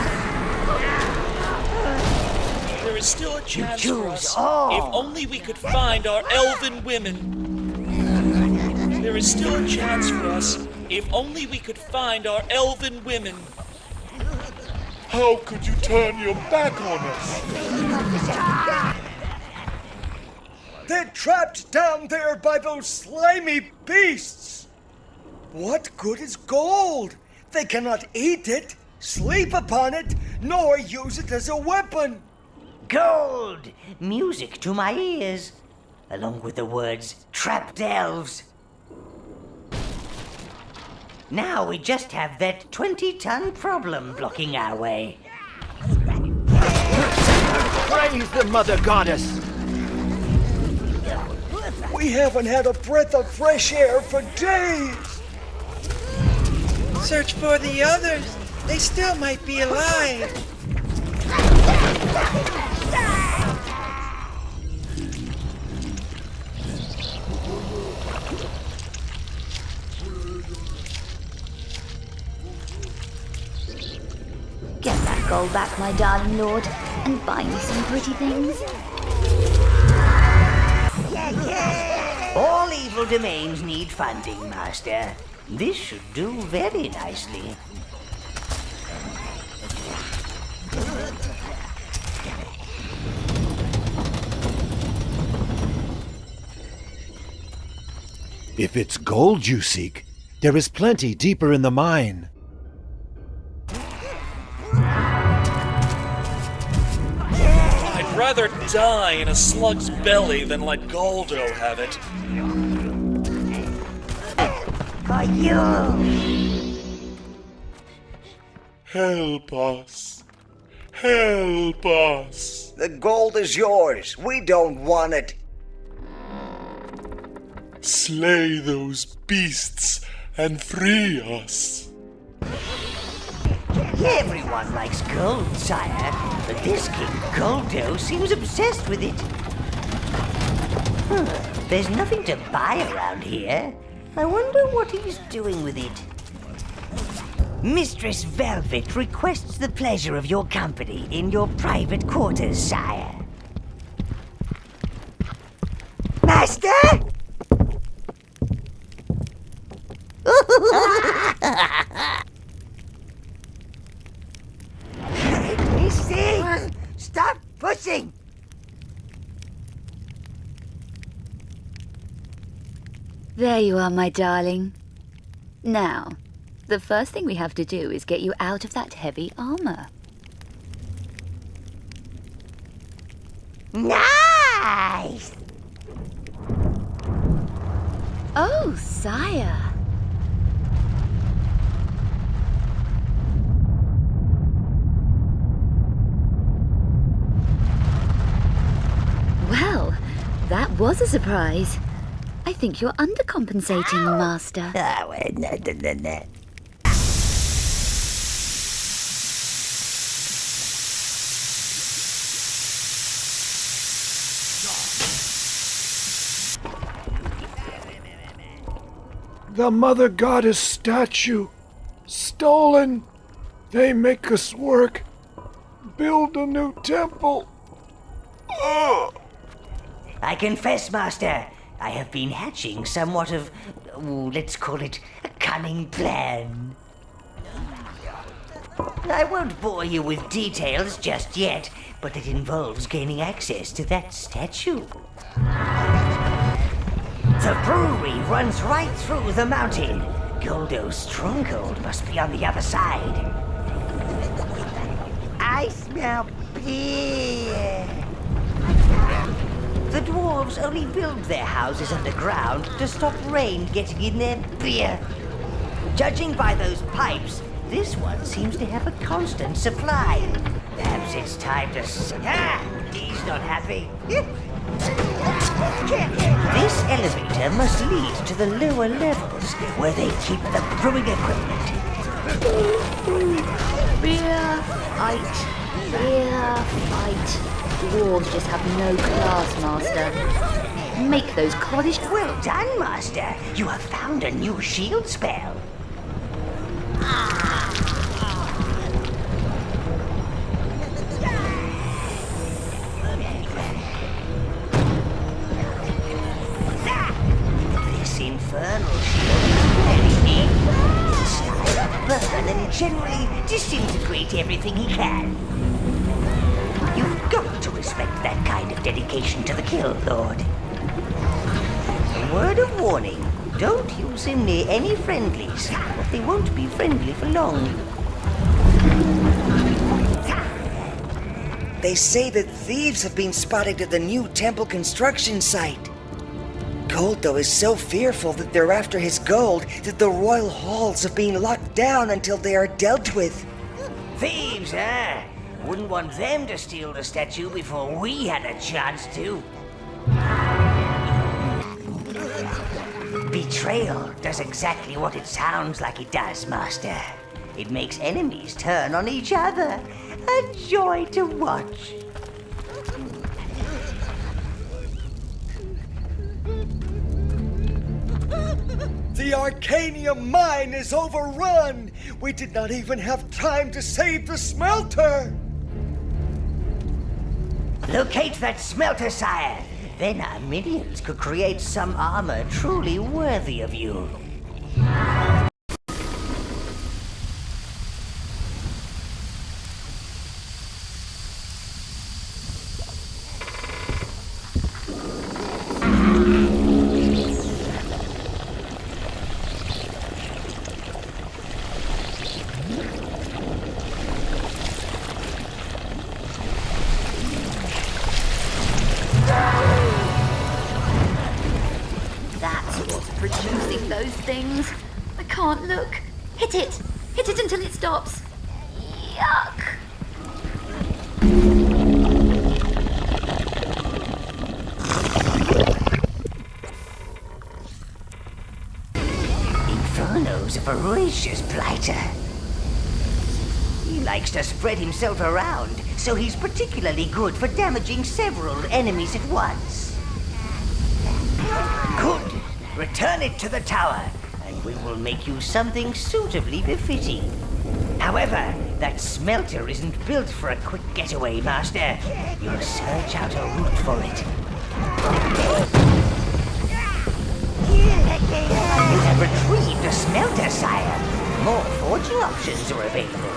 There There is still a chance for choose us all. if only we could find our elven women. There is still a chance for us if only we could find our elven women. How could you turn your back on us? They're trapped down there by those slimy beasts. What good is gold? They cannot eat it, sleep upon it, nor use it as a weapon. Gold! Music to my ears. Along with the words, trapped elves. Now we just have that 20-ton problem blocking our way. Praise the Mother Goddess! We haven't had a breath of fresh air for days. Search for the others. They still might be alive. Get that gold back, my darling lord, and buy me some pretty things. All evil domains need funding, Master. This should do very nicely. If it's gold you seek, there is plenty deeper in the mine. I'd rather die in a slug's belly than let Goldo have it. For you! Help us. Help us. The gold is yours. We don't want it. Slay those beasts and free us. Everyone likes gold, sire, but this King Goldo seems obsessed with it. There's nothing to buy around here. I wonder what he's doing with it. Mistress Velvet requests the pleasure of your company in your private quarters, sire. Master? Missy! Stop pushing! There you are, my darling. Now, the first thing we have to do is get you out of that heavy armour. Nice! Oh, sire. Well, that was a surprise. I think you're undercompensating, Master. No. The Mother Goddess statue. Stolen. They make us work. Build a new temple. Ugh. I confess, Master, I have been hatching somewhat of, let's call it, a cunning plan. I won't bore you with details just yet, but it involves gaining access to that statue. The brewery runs right through the mountain. Goldo's stronghold must be on the other side. I smell beer. The dwarves only build their houses underground to stop rain getting in their beer. Judging by those pipes, this one seems to have a constant supply. Perhaps it's time to... he's not happy. This elevator must lead to the lower levels, where they keep the brewing equipment. Beer fight. Beer fight. Dwarves just have no class, Master. Make those cloddish... Well done, Master. You have found a new shield spell. infernal shield is very neat. His style burn and generally disintegrate everything he can. You've got to respect that kind of dedication to the kill, Lord. A word of warning. Don't use him near any friendlies, or they won't be friendly for long. They say that thieves have been spotted at the new temple construction site. Goldo is so fearful that they're after his gold that the royal halls have been locked down until they are dealt with. Thieves, eh? Wouldn't want them to steal the statue before we had a chance to. Betrayal does exactly what it sounds like it does, Master. It makes enemies turn on each other. A joy to watch. The Arcanium mine is overrun! We did not even have time to save the smelter! Locate that smelter, sire. Then our minions could create some armor truly worthy of you. Producing those things. I can't look. Hit it! Hit it until it stops. Yuck! Inferno's a voracious blighter. He likes to spread himself around, so he's particularly good for damaging several enemies at once. Good! Return it to the tower, and we will make you something suitably befitting. However, that smelter isn't built for a quick getaway, Master. You'll search out a route for it. You have retrieved a smelter, sire. More forging options are available.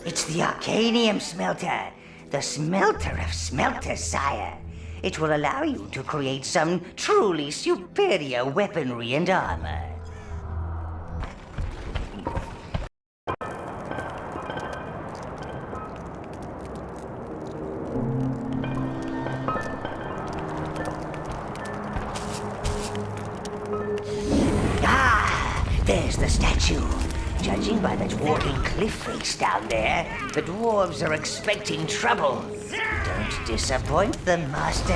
It's the Arcanium smelter. The smelter of smelters, sire. It will allow you to create some truly superior weaponry and armor. Ah, there's the statue. Judging by the dwarven cliff face down there, the dwarves are expecting trouble. Don't disappoint them, Master.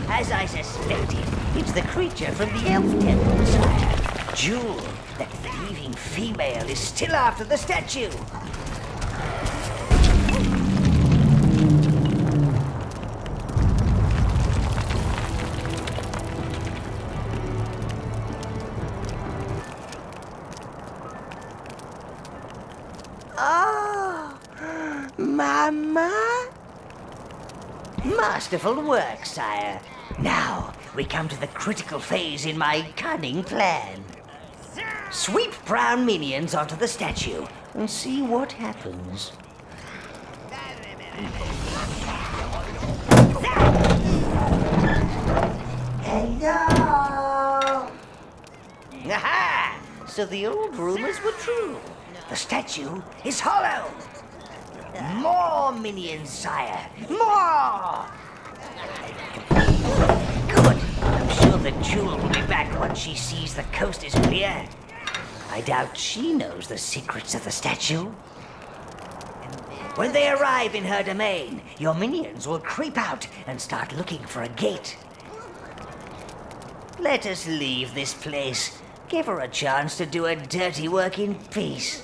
As I suspected, it's the creature from the elf temple, sire. Jewel, that thieving female is still after the statue. Oh, Mama? Masterful work, sire. Now, we come to the critical phase in my cunning plan. Sweep brown minions onto the statue and see what happens. Hello! Aha! So the old rumors were true. The statue is hollow. More minions, sire. More! Good. I'm sure the jewel will be back once she sees the coast is clear. I doubt she knows the secrets of the statue. When they arrive in her domain, your minions will creep out and start looking for a gate. Let us leave this place. Give her a chance to do her dirty work in peace.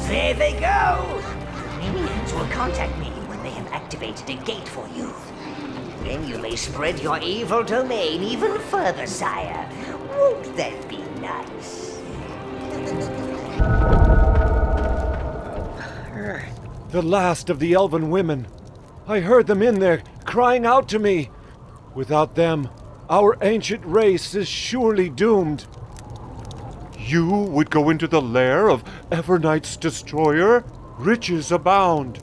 There they go! Minions will contact me when they have activated a gate for you. Then you may spread your evil domain even further, sire. Won't that be nice? The last of the elven women. I heard them in there, crying out to me. Without them, our ancient race is surely doomed. You would go into the lair of Evernight's destroyer? Riches abound.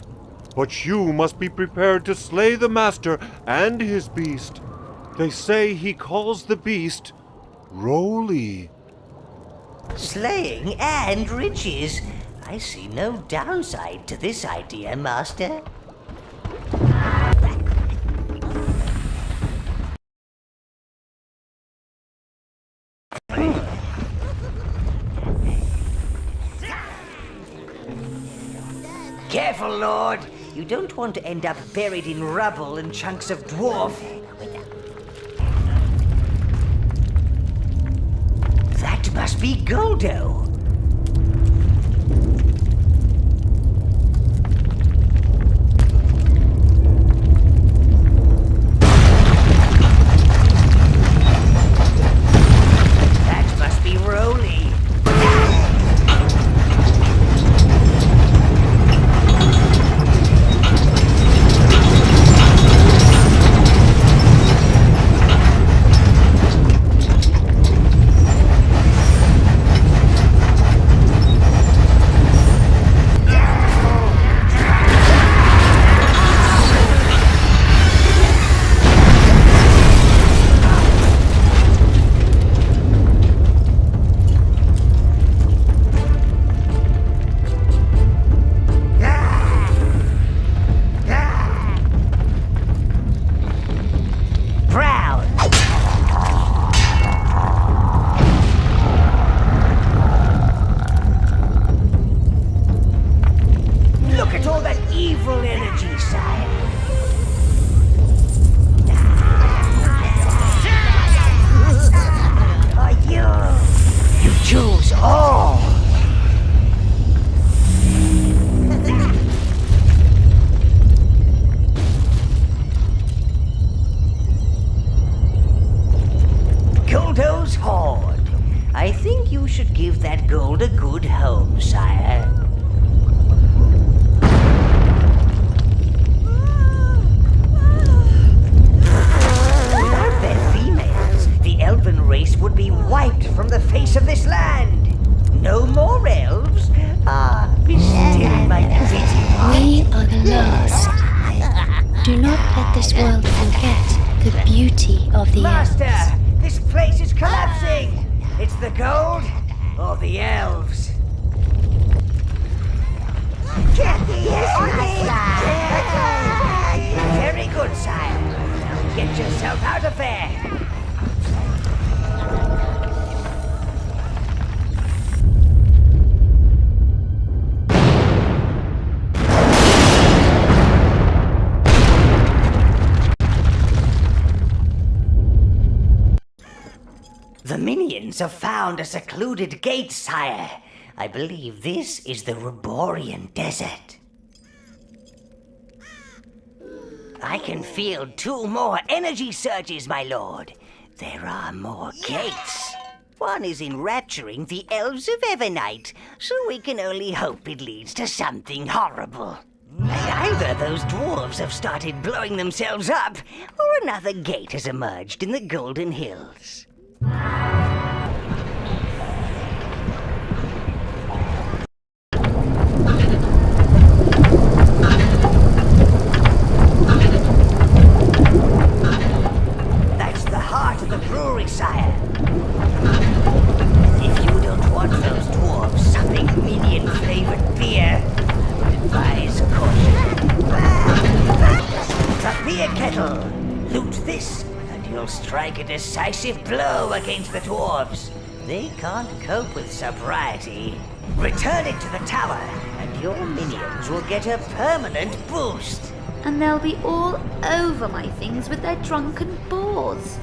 But you must be prepared to slay the master and his beast. They say he calls the beast Roly. Slaying and riches? I see no downside to this idea, Master. Careful, Lord. You don't want to end up buried in rubble and chunks of dwarf. That must be Goldo. That must be Roly. The minions have found a secluded gate, sire. I believe this is the Ruborian Desert. I can feel 2 more energy surges, my lord. There are more gates. One is enrapturing the elves of Evernight, so we can only hope it leads to something horrible. And either those dwarves have started blowing themselves up, or another gate has emerged in the Golden Hills. That's the heart of the brewery, sire. If you don't want those dwarves supping minion-flavored beer, I would advise caution. The beer kettle! Loot this, and you'll strike a decisive blow against the dwarves. They can't cope with sobriety. Return it to the tower, and your minions will get a permanent boost. And they'll be all over my things with their drunken paws.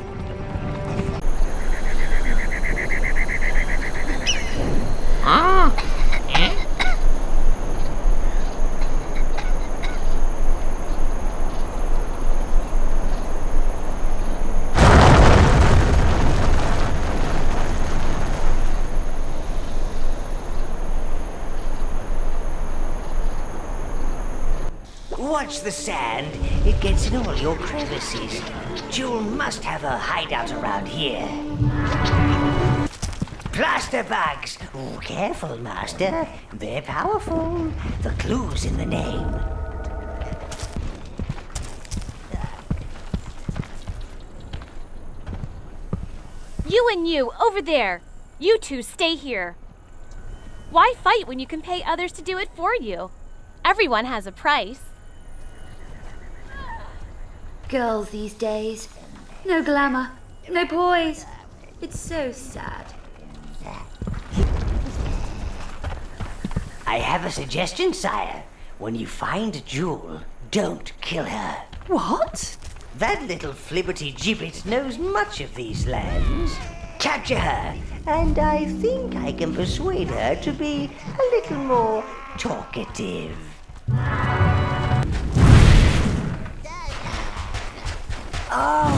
Watch the sand. It gets in all your crevices. Jewel must have a hideout around here. Plaster bugs! Oh, careful, Master. They're powerful. The clue's in the name. You and you, over there. You two stay here. Why fight when you can pay others to do it for you? Everyone has a price. Girls these days. No glamour, no poise. It's so sad. I have a suggestion, sire. When you find Jewel, don't kill her. What? That little flibberty-gibbet knows much of these lands. Capture her, and I think I can persuade her to be a little more talkative. Oh,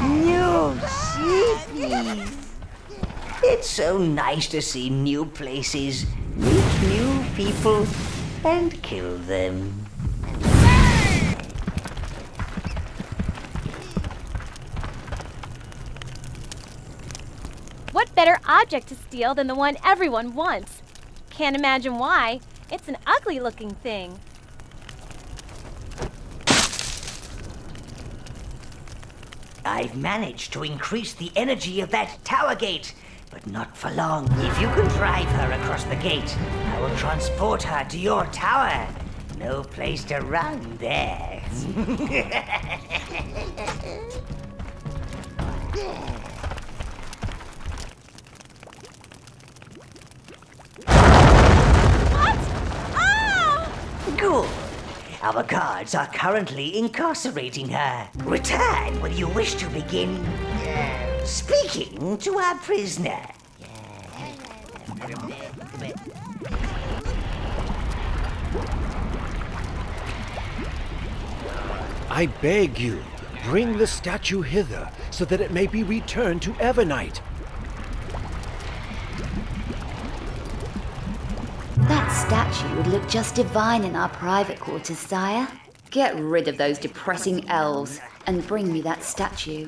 new sheepies! It's so nice to see new places, meet new people, and kill them. What better object to steal than the one everyone wants? Can't imagine why. It's an ugly-looking thing. I've managed to increase the energy of that tower gate, but not for long. If you can drive her across the gate, I will transport her to your tower. No place to run there. Good. Our guards are currently incarcerating her. Return when you wish to begin speaking to our prisoner. I beg you, bring the statue hither so that it may be returned to Evernight. That statue would look just divine in our private quarters, sire. Get rid of those depressing elves and bring me that statue.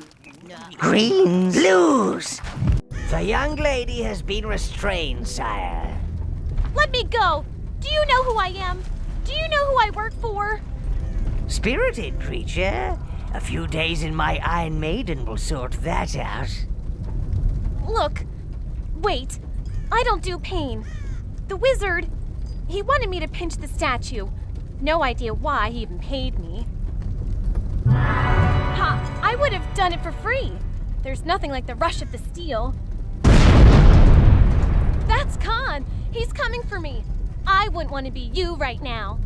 Greens, blues. The young lady has been restrained, sire. Let me go! Do you know who I am? Do you know who I work for? Spirited creature. A few days in my Iron Maiden will sort that out. Look, wait. I don't do pain. The wizard, he wanted me to pinch the statue. No idea why he even paid me. Ha! I would have done it for free. There's nothing like the rush of the steel. That's Khan. He's coming for me. I wouldn't want to be you right now.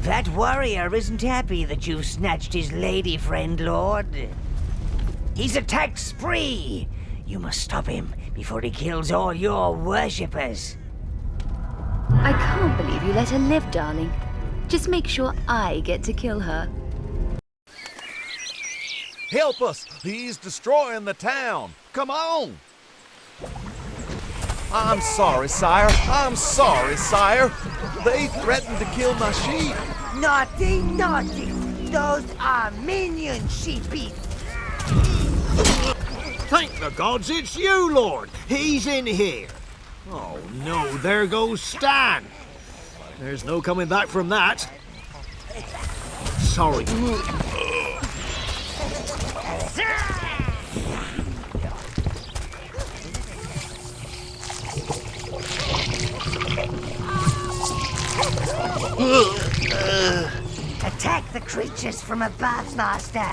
That warrior isn't happy that you've snatched his lady friend, Lord. He's attacked Spree. You must stop him before he kills all your worshippers. I can't believe you let her live, darling. Just make sure I get to kill her. Help us! He's destroying the town! Come on! I'm sorry, sire. I'm sorry, sire. They threatened to kill my sheep. Naughty, naughty. Those are minion sheepies. Thank the gods it's you, Lord. He's in here. Oh no, there goes Stan. There's no coming back from that. Sorry. Attack the creatures from above, Master.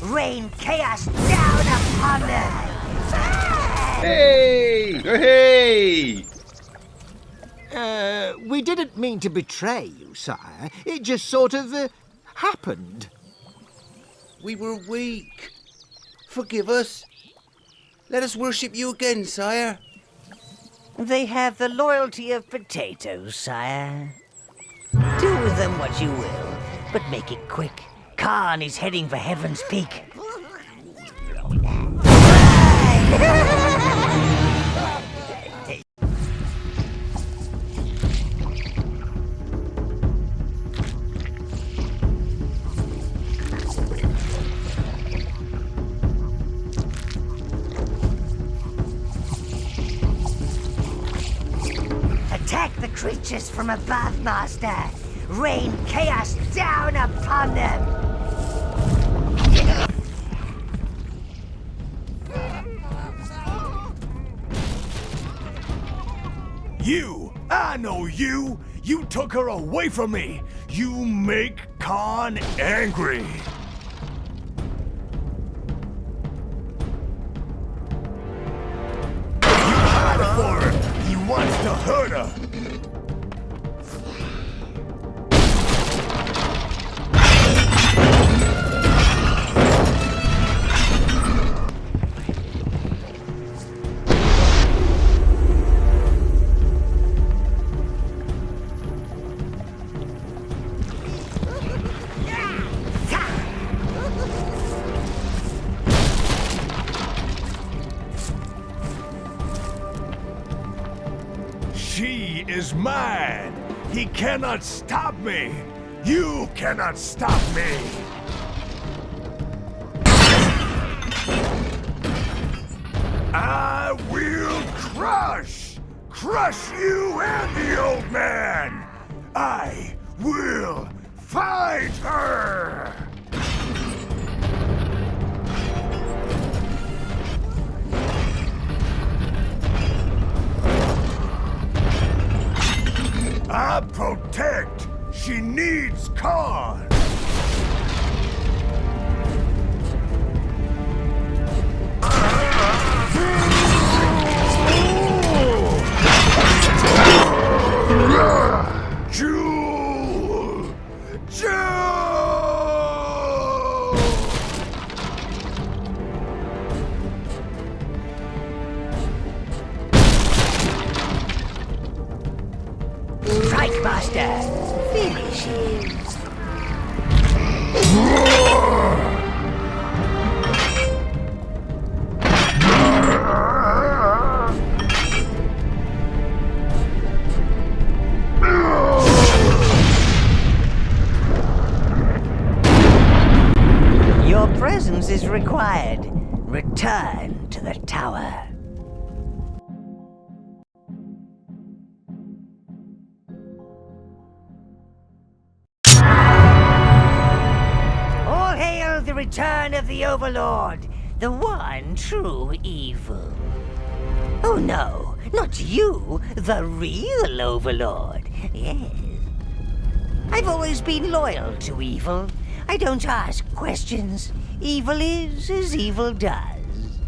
Rain chaos down upon them. Hey! Hey! We didn't mean to betray you, sire. It just sort of happened. We were weak. Forgive us. Let us worship you again, sire. They have the loyalty of potatoes, sire. Do with them what you will, but make it quick. Khan is heading for Heaven's Peak. Attack the creatures from above, Master. Rain chaos down upon them. You! I know you! You took her away from me! You make Khan angry! You had it for her! He wants to hurt her! She is mine! He cannot stop me! You cannot stop me! I will crush you and the old man! I will find her! I protect! She needs Khan! Jewel! Strike, Master! Finish him! Your presence is required. Return to the tower. All hail the return of the Overlord, the one true evil. Oh no, not you, the real Overlord. Yes. I've always been loyal to evil. I don't ask questions. Evil is as evil does.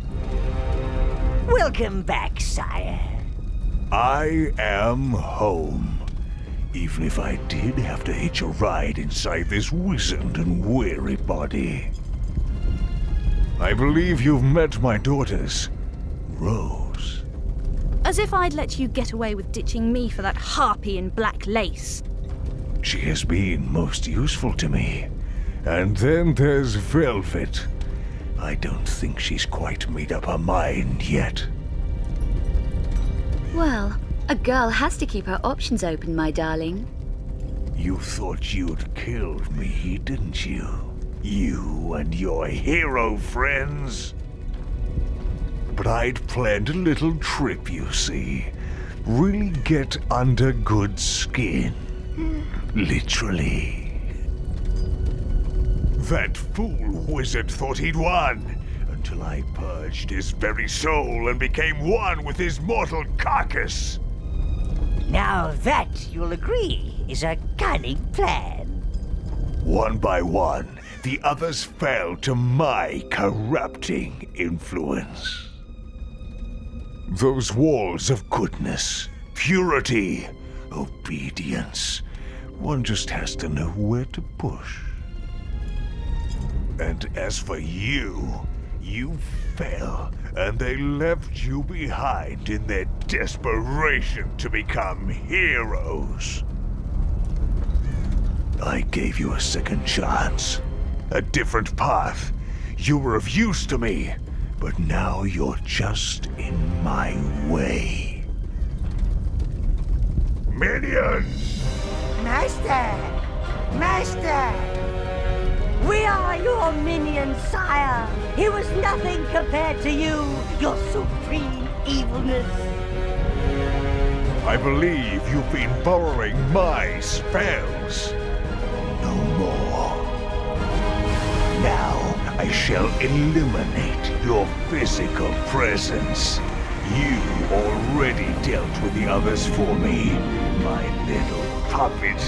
Welcome back, sire. I am home. Even if I did have to hitch a ride inside this wizened and weary body. I believe you've met my daughters, Rose. As if I'd let you get away with ditching me for that harpy in black lace. She has been most useful to me. And then there's Velvet. I don't think she's quite made up her mind yet. Well, a girl has to keep her options open, my darling. You thought you'd killed me, didn't you? You and your hero friends? But I'd planned a little trip, you see. Really get under good skin. Literally. That fool wizard thought he'd won, until I purged his very soul and became one with his mortal carcass. Now that, you'll agree, is a cunning plan. One by one, the others fell to my corrupting influence. Those walls of goodness, purity, obedience. One just has to know where to push. And as for you, you fell, and they left you behind in their desperation to become heroes. I gave you a second chance, a different path. You were of use to me, but now you're just in my way. Minions! Master! Master! We are your minions, sire! He was nothing compared to you, your supreme evilness. I believe you've been borrowing my spells. No more. Now I shall eliminate your physical presence. You already dealt with the others for me, my little puppet.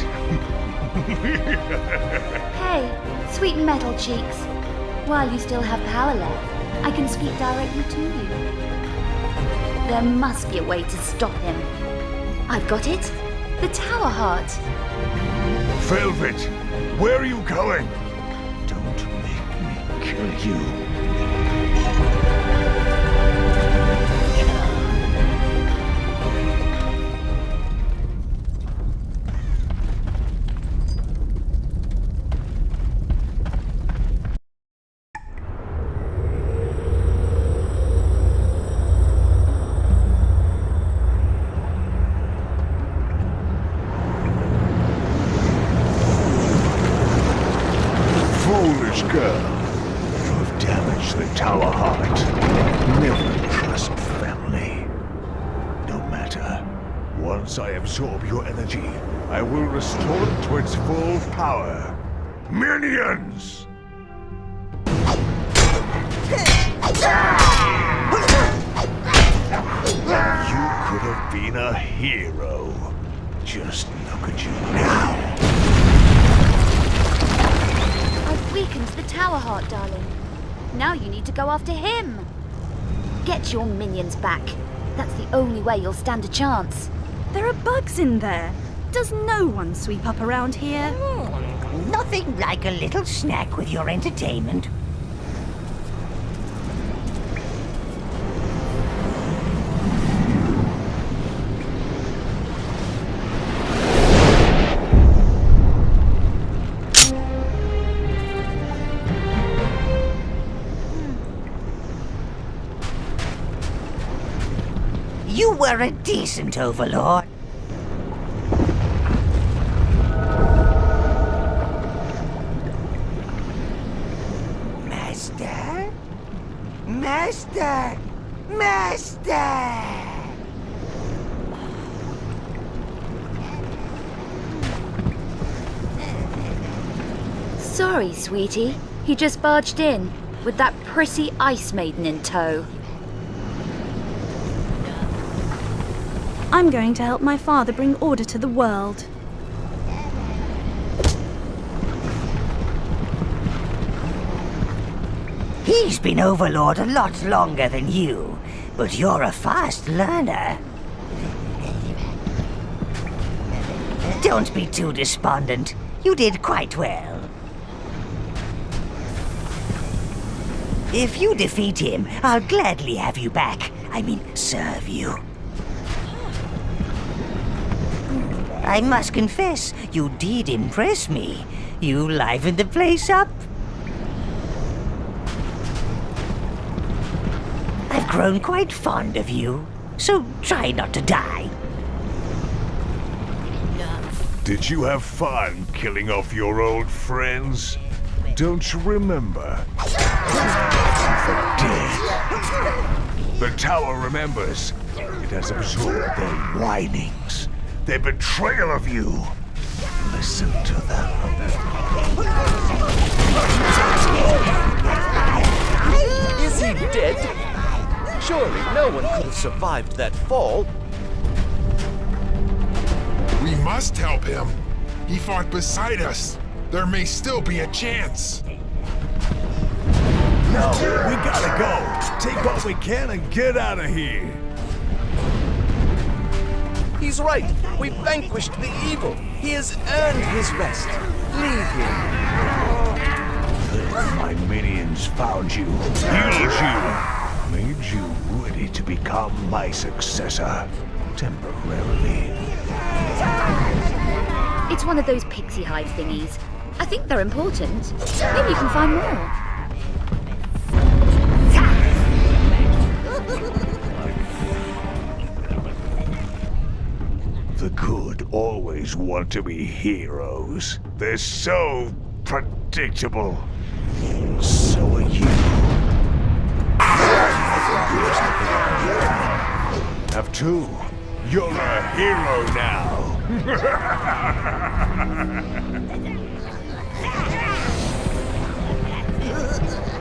Hey, sweet metal cheeks. While you still have power left, I can speak directly to you. There must be a way to stop him. I've got it. The Tower Heart. Velvet, where are you going? Don't make me kill you. Foolish girl, you have damaged the Tower Heart. Never trust family. No matter. Once I absorb your energy, I will restore it to its full power. Minions! You could have been a hero. Just look at you now. I've weakened the Tower Heart, darling. Now you need to go after him. Get your minions back. That's the only way you'll stand a chance. There are bugs in there. Does no one sweep up around here? Nothing like a little snack with your entertainment. You were a decent Overlord. Master? Master! Master! Sorry, sweetie. He just barged in with that pretty ice maiden in tow. I'm going to help my father bring order to the world. He's been Overlord a lot longer than you, but you're a fast learner. Don't be too despondent. You did quite well. If you defeat him, I'll gladly have you back. I mean, serve you. I must confess, you did impress me. You livened the place up. I've grown quite fond of you, so try not to die. Did you have fun killing off your old friends? Don't you remember? They're dead. The tower remembers. It has absorbed their whinings, their betrayal of you. Listen to them. Is he dead? Surely no one could have survived that fall. We must help him. He fought beside us. There may still be a chance. No, we gotta go. Take what we can and get out of here. He's right. We vanquished the evil. He has earned his rest. Leave him. My minions found you, healed you, made you ready to become my successor. Temporarily. It's one of those pixie hive thingies. I think they're important. Maybe you can find more. The good always want to be heroes. They're so predictable. So are you. Have two. You're a hero now.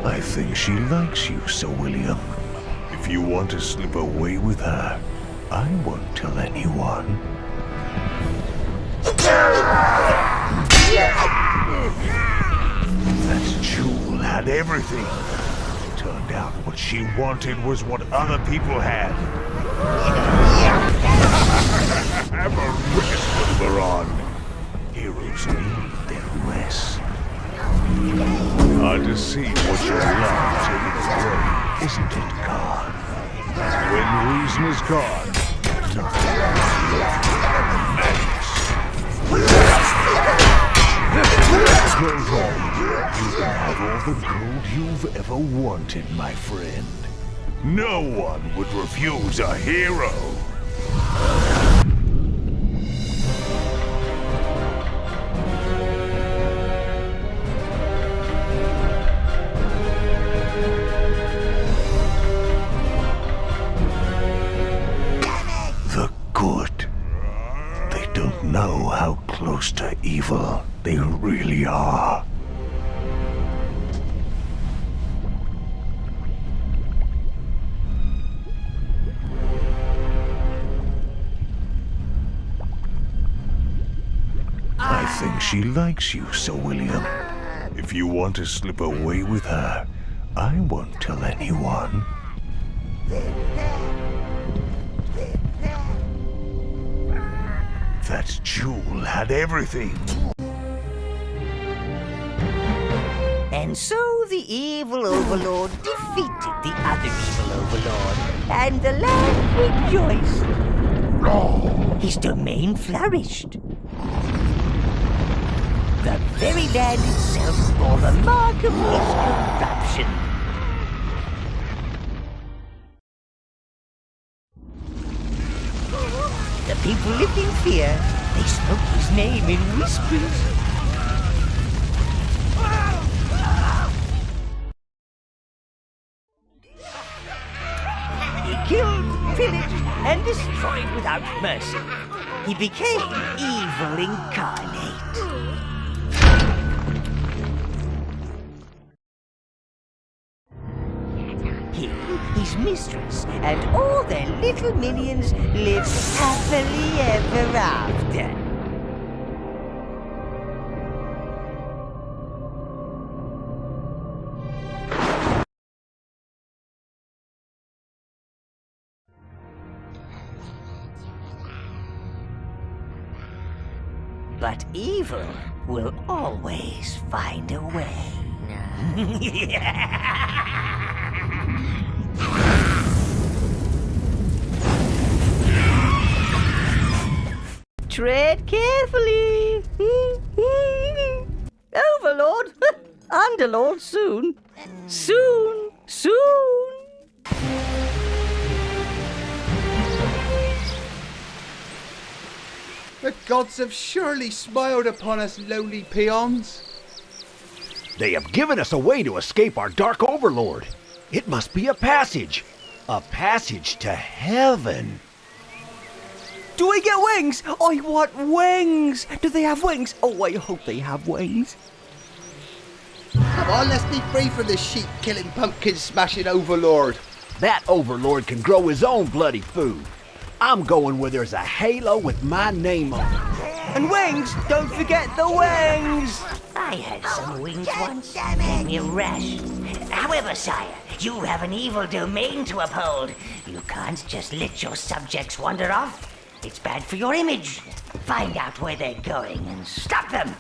I think she likes you, Sir William. If you want to slip away with her, I won't tell anyone. That jewel had everything. Turned out what she wanted was what other people had. Have a rest, Overlord. Heroes need their rest. Hard to see what your love taken away, isn't it, God? When reason is gone, nothing matters. Well then, you can have all the gold you've ever wanted, my friend. No one would refuse a hero. The good. They don't know how close to evil they really are. I think she likes you, Sir William. If you want to slip away with her, I won't tell anyone. That jewel had everything. And so the evil Overlord defeated the other evil Overlord, and the land rejoiced. His domain flourished. The very land itself bore the mark of his corruption. The people lived in fear. They spoke his name in whispers. He killed, pillaged, and destroyed without mercy. He became evil incarnate. He, his mistress, and all their little minions lived happily ever after. But evil will always find a way. Tread carefully. Overlord, Underlord soon. Soon. The gods have surely smiled upon us lowly peons. They have given us a way to escape our dark Overlord. It must be a passage. A passage to heaven. Do I get wings? I want wings! Do they have wings? Oh, I hope they have wings. Come on, let's be free from this sheep-killing, pumpkin-smashing Overlord. That Overlord can grow his own bloody food. I'm going where there's a halo with my name on it. And wings! Don't forget the wings! I had some wings once. Gave me a rash. However, sire, you have an evil domain to uphold. You can't just let your subjects wander off. It's bad for your image. Find out where they're going and stop them.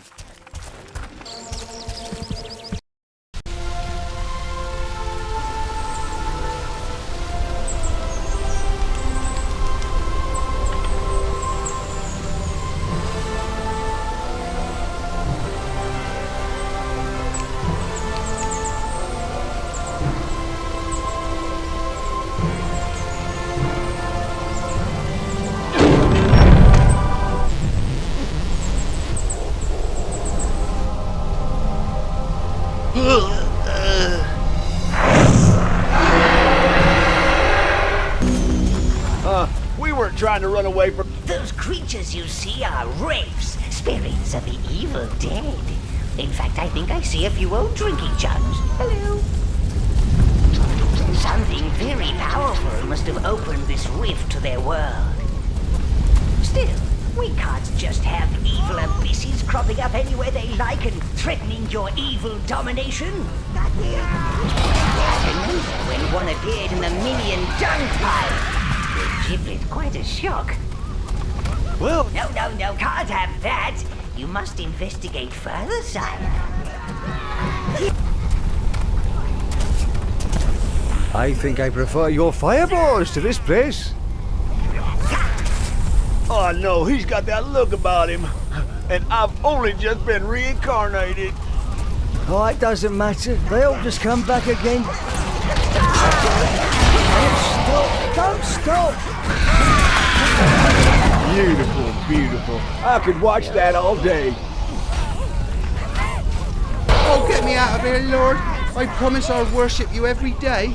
these you see are wraiths, spirits of the evil dead. In fact, I think I see a few old drinking jugs. Hello. Something very powerful must have opened this rift to their world. Still, we can't just have evil abysses cropping up anywhere they like and threatening your evil domination. I remember when one appeared in the minion dung pile. It giblet quite a shock. Well... No, can't have that. You must investigate further, sire. I think I prefer your fireballs to this place. Oh no, he's got that look about him. And I've only just been reincarnated. Oh, it doesn't matter. They'll just come back again. Don't stop! Beautiful, beautiful. I could watch that all day. Oh, get me out of here, Lord. I promise I'll worship you every day.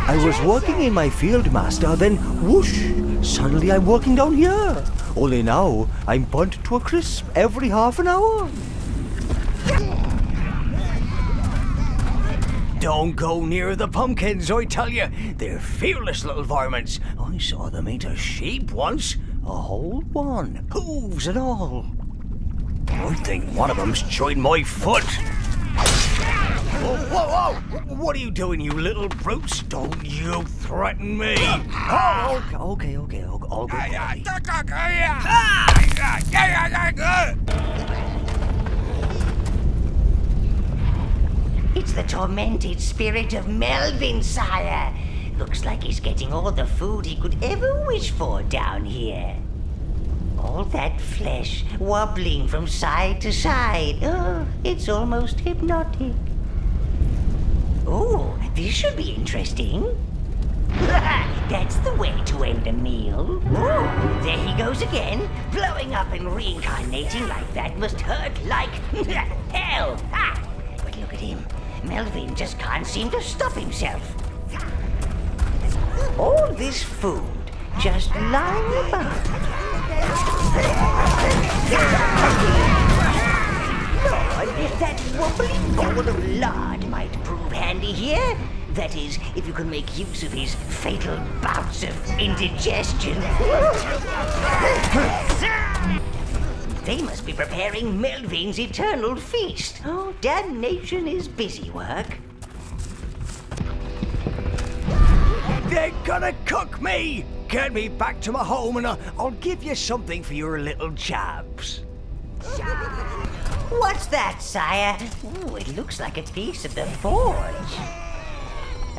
I was working in my field, master, then whoosh! Suddenly I'm working down here. Only now I'm burnt to a crisp every half an hour. Don't go near the pumpkins, I tell you. They're fearless little varmints. I saw them eat a sheep once. A whole one. Hooves and all. I think one of them's joined my foot. Whoa! What are you doing, you little brutes? Don't you threaten me. Oh, okay. All good. It's the tormented spirit of Melvin, sire. Looks like he's getting all the food he could ever wish for down here. All that flesh wobbling from side to side. Oh, it's almost hypnotic. Oh, this should be interesting. That's the way to end a meal. Oh, there he goes again. Blowing up and reincarnating like that must hurt like hell. But look at him. Melvin just can't seem to stop himself. All this food just lying about. Lord, that wobbly ball of lard might prove handy here. That is, if you can make use of his fatal bouts of indigestion. They must be preparing Melvin's eternal feast. Oh, damnation is busy work. They're gonna cook me! Get me back to my home and I'll give you something for your little chaps. What's that, sire? Ooh, it looks like a piece of the forge.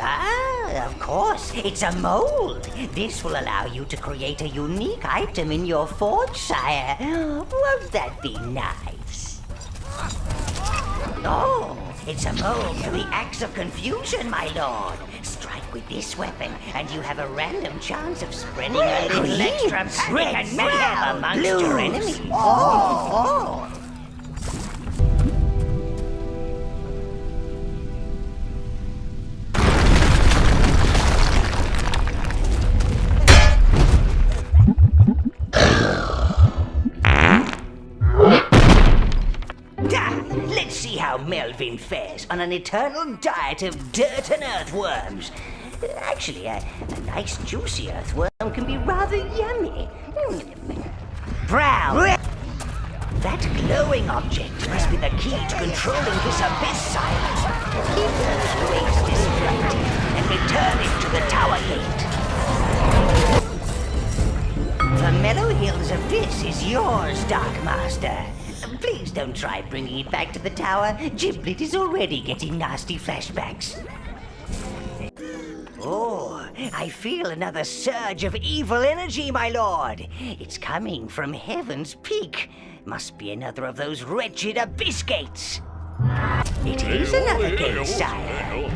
Ah, of course, it's a mold. This will allow you to create a unique item in your forge, sire. Won't that be nice? Oh, it's a mold for the Axe of Confusion, my lord. Strike with this weapon, and you have a random chance of spreading a little extra panic and mayhem amongst your enemies. Oh. Let's see how Melvin fares on an eternal diet of dirt and earthworms. Actually, a nice juicy earthworm can be rather yummy. Brown! That glowing object must be the key to controlling this abyss, sire. Keep those wraiths distracted and return it to the tower gate. The Mellow Hills abyss is yours, Dark Master. Please don't try bringing it back to the tower. Giblet is already getting nasty flashbacks. Oh, I feel another surge of evil energy, my lord. It's coming from Heaven's Peak. Must be another of those wretched abyss gates. It is another gate, sire.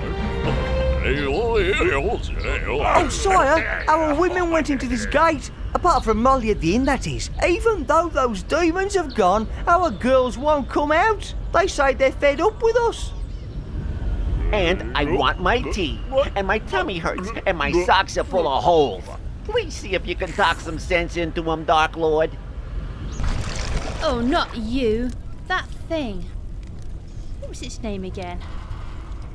Oh, sire, our women went into this gate. Apart from Molly at the inn, that is. Even though those demons have gone, our girls won't come out. They say they're fed up with us. And I want my tea. And my tummy hurts. And my socks are full of holes. Please see if you can talk some sense into him, Dark Lord. Oh, not you. That thing. What was its name again?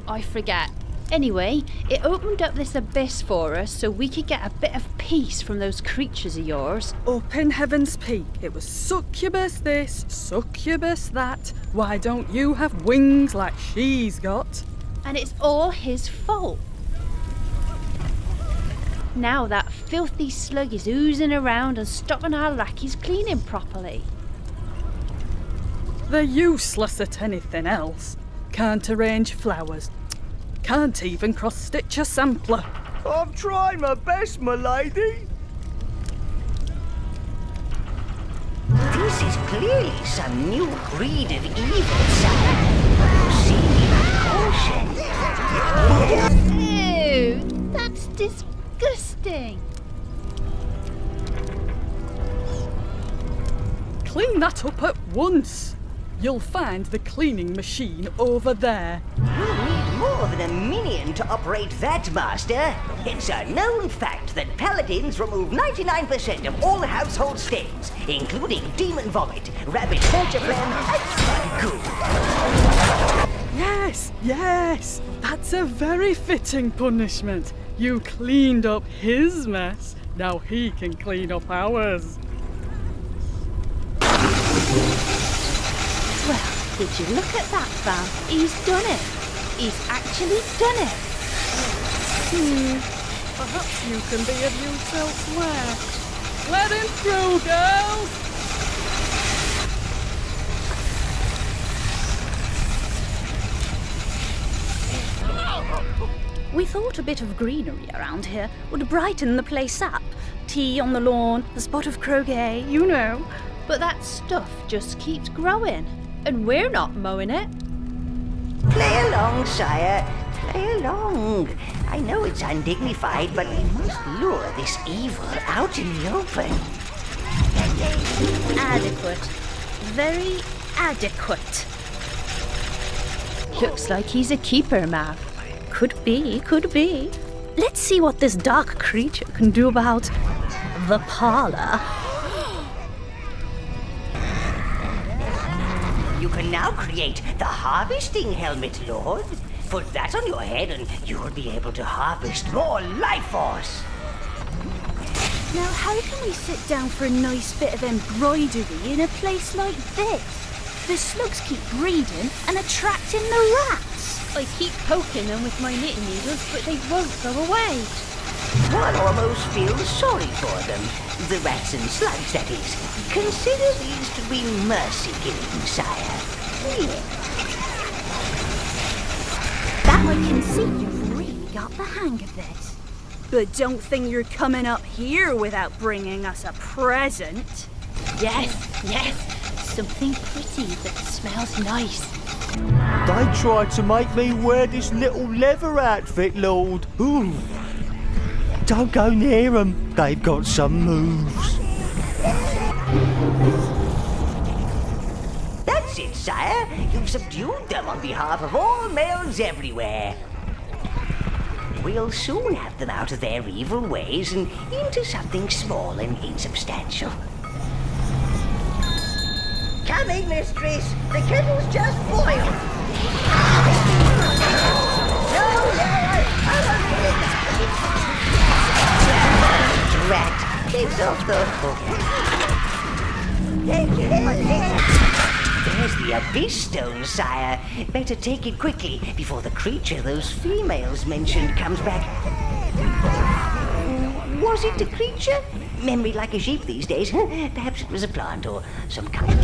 I forget. Anyway, it opened up this abyss for us so we could get a bit of peace from those creatures of yours. Up in Heaven's Peak, it was succubus this, succubus that. Why don't you have wings like she's got? And it's all his fault. Now that filthy slug is oozing around and stopping our lackeys cleaning properly. They're useless at anything else. Can't arrange flowers. Can't even cross-stitch a sampler. I'm trying my best, my lady. This is clearly some new breed of evil, sire. Proceed with caution. Ew, that's disgusting. Clean that up at once. You'll find the cleaning machine over there. We'll need more than a minion to operate that, Master. It's a known fact that paladins remove 99% of all household stains, including demon vomit, rabbit torture phlegm, and slug goo. Yes, that's a very fitting punishment. You cleaned up his mess, now he can clean up ours. Well, did you look at that, Val? He's done it. He's actually done it. Perhaps you can be of use elsewhere. Let him through, girls! We thought a bit of greenery around here would brighten the place up. Tea on the lawn, a spot of croquet, you know. But that stuff just keeps growing, and we're not mowing it. Play along, sire. Play along. I know it's undignified, but we must lure this evil out in the open. Adequate. Very adequate. Looks like he's a keeper, Mav. Could be. Let's see what this dark creature can do about the parlor. You can now create the harvesting helmet, Lord. Put that on your head and you'll be able to harvest more life force. Now, how can we sit down for a nice bit of embroidery in a place like this? The slugs keep breeding and attracting the rats. I keep poking them with my knitting needles, but they won't go away. One almost feels sorry for them. The rats and slugs, that is. Consider these to be mercy-giving, sire. That I can see you've really got the hang of this. But don't think you're coming up here without bringing us a present. Yes. Something pretty that smells nice. They tried to make me wear this little leather outfit, Lord. Ooh. Don't go near them. They've got some moves. That's it, sire. You've subdued them on behalf of all males everywhere. We'll soon have them out of their evil ways and into something small and insubstantial. Coming, mistress. The kettle's just boiled. No, Rat, it's off the hook. There's the abyss stone, sire. Better take it quickly before the creature those females mentioned comes back. Was it a creature? Memory like a sheep these days. Perhaps it was a plant or some kind of...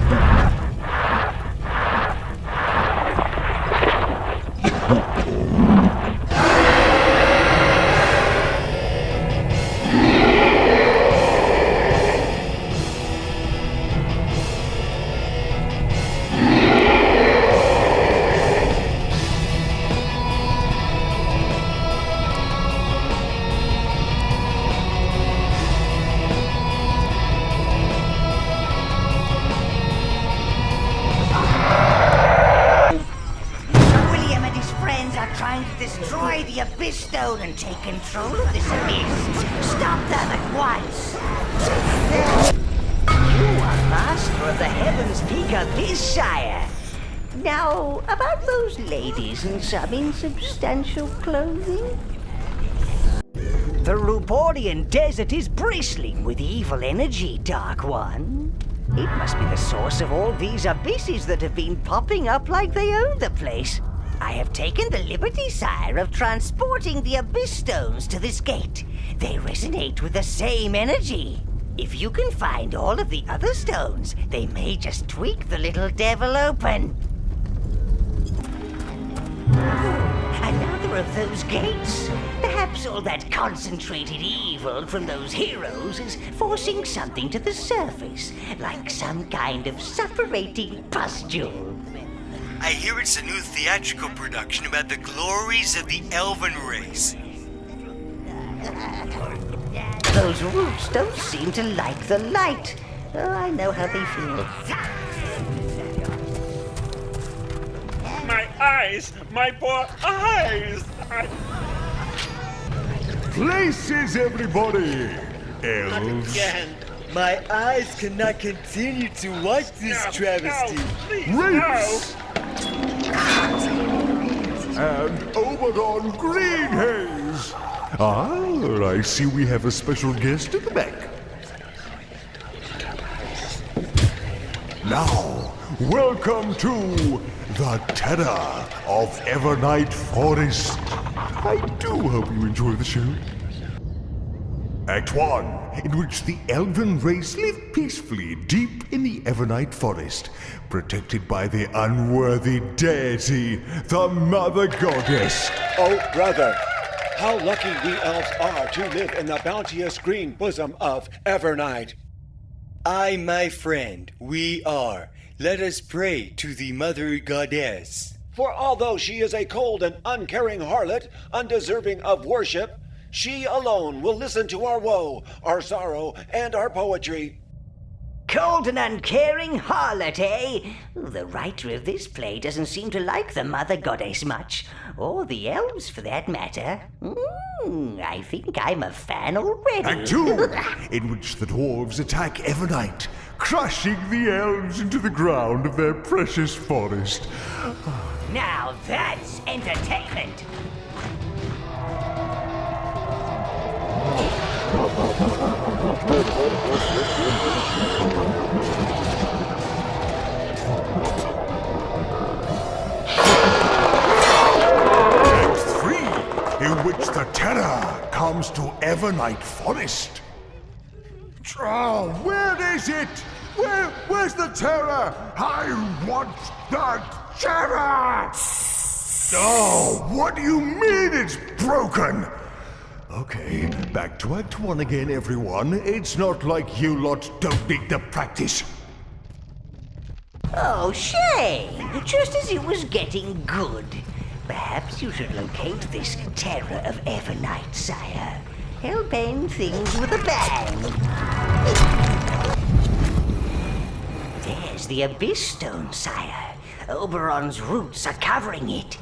Destroy the abyss stone and take control of this abyss. Stop them at got this, sire. Now, about those ladies in some insubstantial clothing. The Ruborian desert is bristling with evil energy, Dark One. It must be the source of all these abysses that have been popping up like they own the place. I have taken the liberty, sire, of transporting the abyss stones to this gate. They resonate with the same energy. If you can find all of the other stones, they may just tweak the little devil open. Another of those gates. Perhaps all that concentrated evil from those heroes is forcing something to the surface, like some kind of suffocating pustule. I hear it's a new theatrical production about the glories of the elven race. Those roots don't seem to like the light. Oh, I know how they feel. My eyes! My poor eyes! Places, everybody! Elves. Again. My eyes cannot continue to watch this travesty. Wraiths! And Oberon Green Haze! Ah, I see we have a special guest in the back. Now, welcome to the terror of Evernight Forest. I do hope you enjoy the show. Act 1, in which the elven race live peacefully deep in the Evernight Forest, protected by the unworthy deity, the Mother Goddess. Oh, brother, how lucky we elves are to live in the bounteous green bosom of Evernight. Aye, my friend, we are. Let us pray to the Mother Goddess. For although she is a cold and uncaring harlot, undeserving of worship, she alone will listen to our woe, our sorrow, and our poetry. Cold and uncaring harlot, eh? The writer of this play doesn't seem to like the Mother Goddess much, or the elves for that matter. I think I'm a fan already. Act 2, in which the dwarves attack Evernight, crushing the elves into the ground of their precious forest. Now that's entertainment. Act 3, in which the terror comes to Evernight Forest. Oh, where is it? Where's the terror? I want the terror! Oh, what do you mean it's broken? Okay, back to Act 1 again, everyone. It's not like you lot don't need the practice. Oh, shame! Just as it was getting good. Perhaps you should locate this terror of Evernight, sire. Help end things with a bang. There's the Abyss Stone, sire. Oberon's roots are covering it.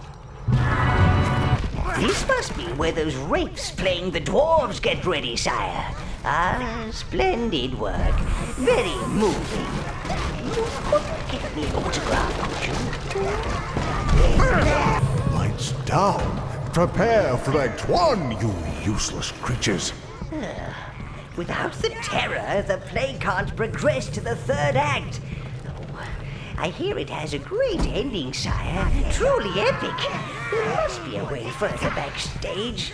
This must be where those wraiths playing the dwarves get ready, sire. Ah, splendid work. Very moving. You couldn't get me an autograph, could you? Lights down. Prepare for Act 1, you useless creatures. Without the terror, the play can't progress to the third act. Oh, I hear it has a great ending, sire. Truly epic. There must be a way further backstage.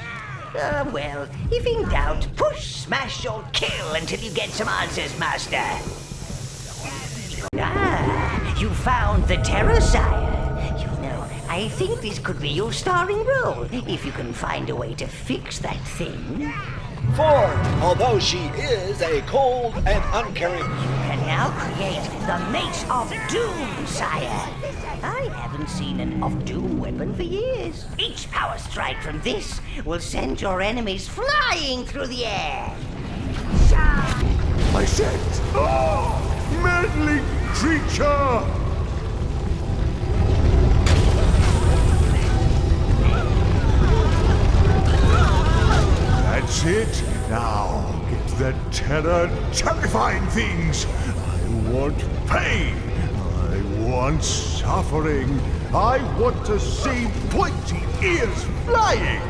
Well, if in doubt, push, smash, or kill until you get some answers, master. Ah, you found the terror, sire. You know, I think this could be your starring role, if you can find a way to fix that thing. For, although she is a cold and uncaring... You can now create the Mace of Doom, sire. I haven't seen an of Doom weapon for years. Each power strike from this will send your enemies flying through the air. I said, oh, meddling creature! That's it. Now, get the terror terrifying things. I want pain. I want suffering. I want to see pointy ears flying.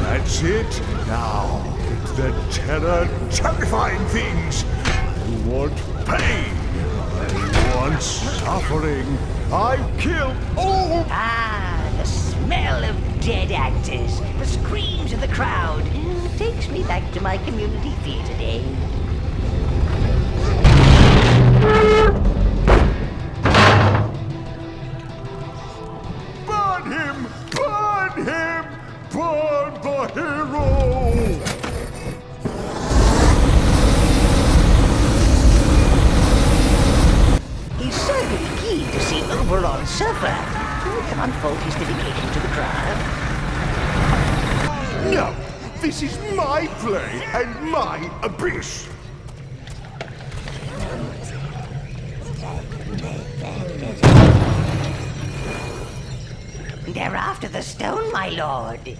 That's it. Now, the terror, terrifying things. I want pain. I want suffering. I kill all. Ah, the smell of dead actors, the screams of the crowd. Takes me back to my community theatre days. Burn him! Burn him! Burn the hero! He's certainly keen to see Overlord suffer. I can't fault his dedication to the crowd. No! This is my play and my abyss! They're after the stone, my lord.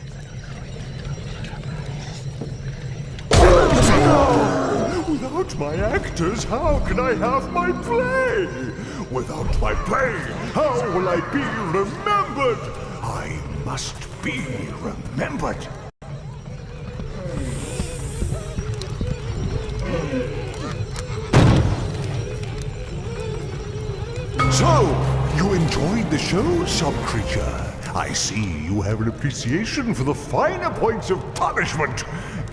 Without my actors, how can I have my play? Without my play, how will I be remembered? I must be remembered. So, you enjoyed the show, sub-creature? I see you have an appreciation for the finer points of punishment.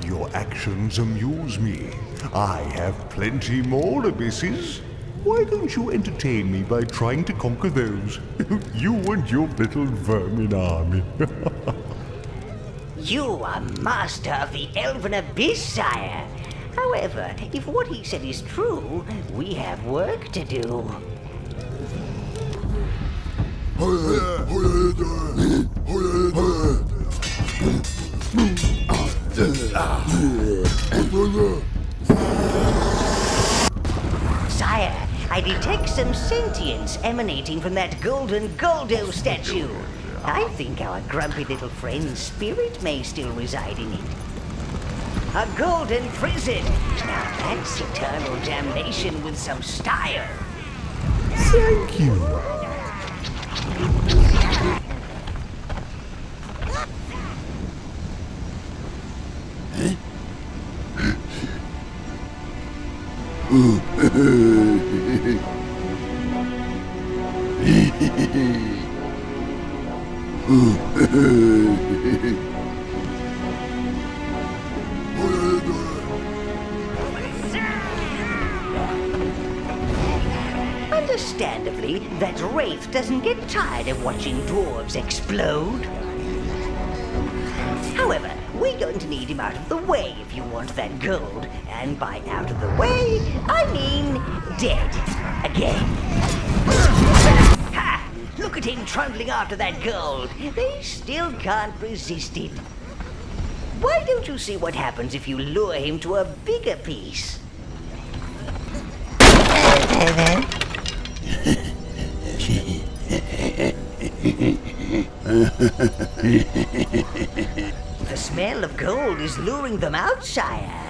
Your actions amuse me. I have plenty more abysses. Why don't you entertain me by trying to conquer those? You and your little vermin army. You are master of the Elven Abyss, sire. However, if what he said is true, we have work to do. Sire, I detect some sentience emanating from that golden Goldo statue. I think our grumpy little friend's spirit may still reside in it. A golden prison! Now that's eternal damnation with some style. Thank you. Understandably, that wraith doesn't get tired of watching dwarves explode. However, we're going to need him out of the way if you want that gold. And by out of the way, I mean dead. Again. Ha! Look at him trundling after that gold. They still can't resist it. Why don't you see what happens if you lure him to a bigger piece? The smell of gold is luring them out, sire.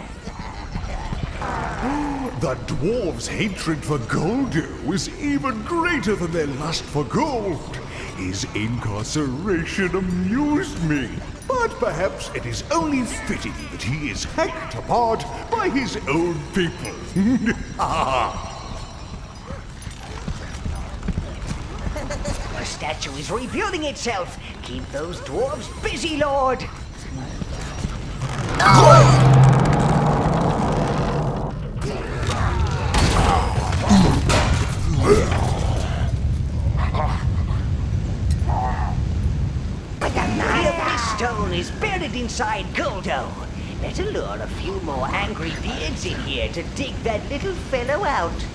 The dwarves' hatred for Goldo is even greater than their lust for gold. His incarceration amused me, but perhaps it is only fitting that he is hacked apart by his own people. The statue is rebuilding itself. Keep those dwarves busy, Lord. This stone is buried inside Goldo. Better lure a few more angry beards in here to dig that little fellow out.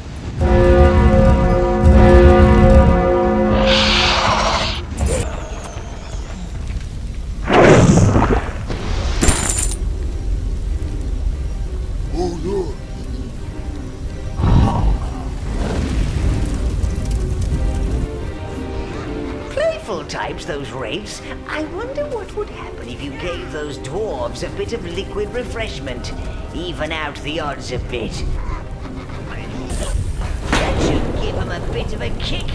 Types, those wraiths. I wonder what would happen happen if you gave those dwarves a bit of liquid refreshment. Even out the odds a bit. That should give them a bit of a kick.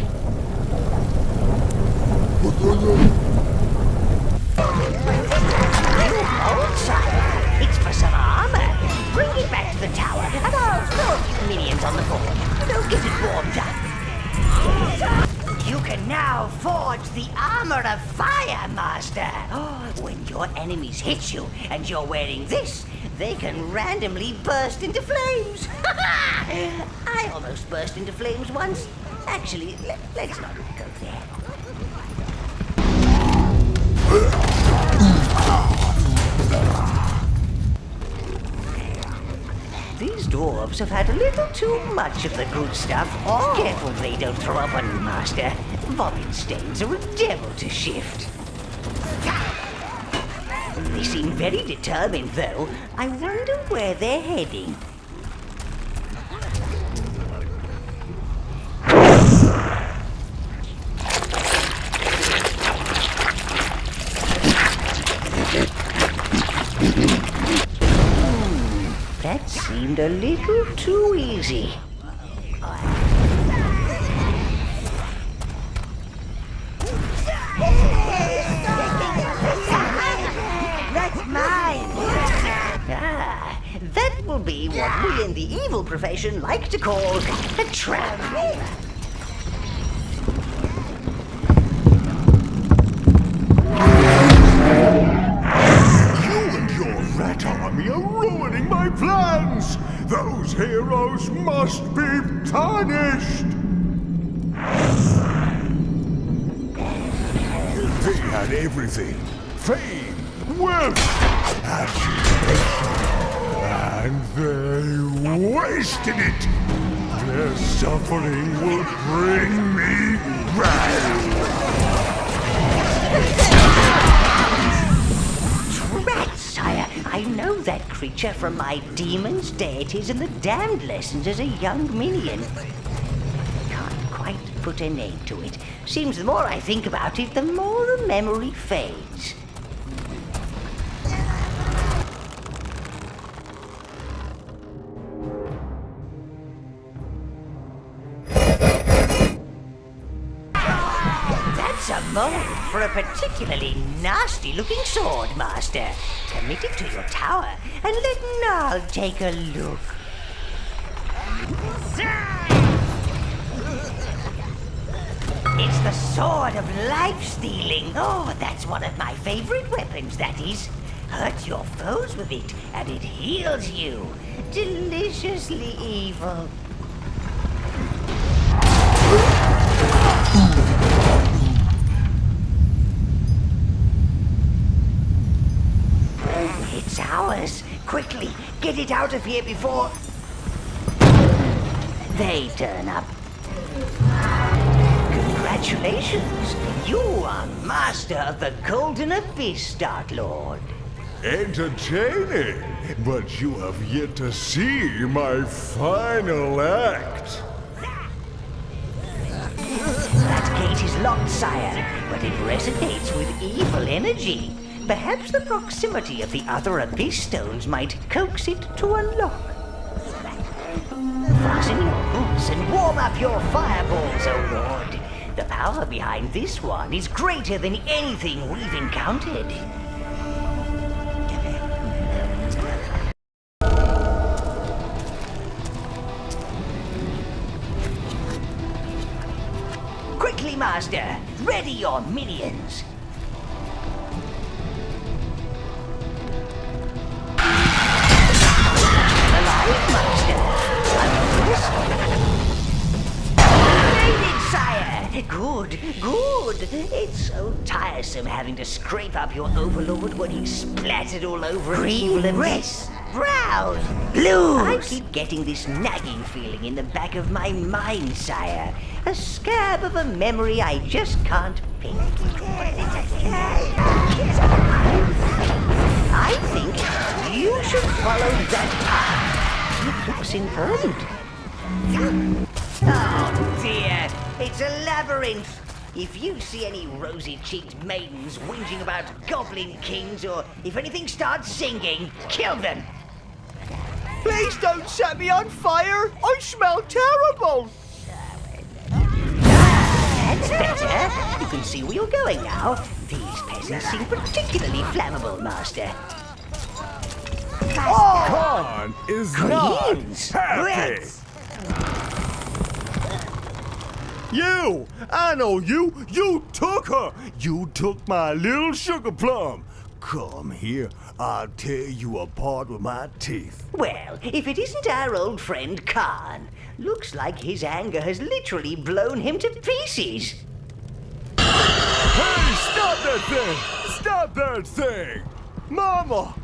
Outside. It's for some armour. Bring it back to the tower, and I'll throw a few minions on the board. They'll get it warmed up. You can now forge the armour of fire, Master. When your enemies hit you and you're wearing this, they can randomly burst into flames. I almost burst into flames once. Actually, let's not go there. These dwarves have had a little too much of the good stuff. Careful they don't throw up on you, Master. Vomit stains are a devil to shift. They seem very determined, though. I wonder where they're heading. That seemed a little too easy. That's mine! That will be what we in the evil profession like to call a trap. Rat army are ruining my plans! Those heroes must be punished! They had everything. Fame, wealth, adulation, and they wasted it! Their suffering will bring me wrath! Sire, I know that creature from my demons, deities, and the damned lessons as a young minion. Can't quite put a name to it. Seems the more I think about it, the more the memory fades. That's a mold for a particularly nasty-looking sword, Master. Commit it to your tower and let Gnarl take a look. It's the sword of life-stealing. Oh, that's one of my favorite weapons, that is. Hurt your foes with it, and it heals you. Deliciously evil. It's ours. Quickly, get it out of here before they turn up. Congratulations! You are master of the Golden Abyss, Dark Lord. Entertaining, but you have yet to see my final act. That gate is locked, sire, but it resonates with evil energy. Perhaps the proximity of the other Abyss stones might coax it to unlock. Fasten your boots and warm up your fireballs, O Lord. The power behind this one is greater than anything we've encountered. Quickly, Master! Ready your minions! Alive, Master! Sire! Good, good! It's so tiresome having to scrape up your Overlord when he's splattered all over green, red, brown, blue! I keep getting this nagging feeling in the back of my mind, sire. A scab of a memory I just can't pick. I think you should follow that path. It looks important. Oh dear, it's a labyrinth. If you see any rosy-cheeked maidens whinging about goblin kings, or if anything starts singing, kill them! Please don't set me on fire! I smell terrible! That's better. You can see where you're going now. These peasants seem particularly flammable, Master. Khan is not Greetings. happy! You! I know you! You took her! You took my little sugar plum! Come here, I'll tear you apart with my teeth. Well, if it isn't our old friend Khan, looks like his anger has literally blown him to pieces. Hey, stop that thing! Stop that thing! Mama!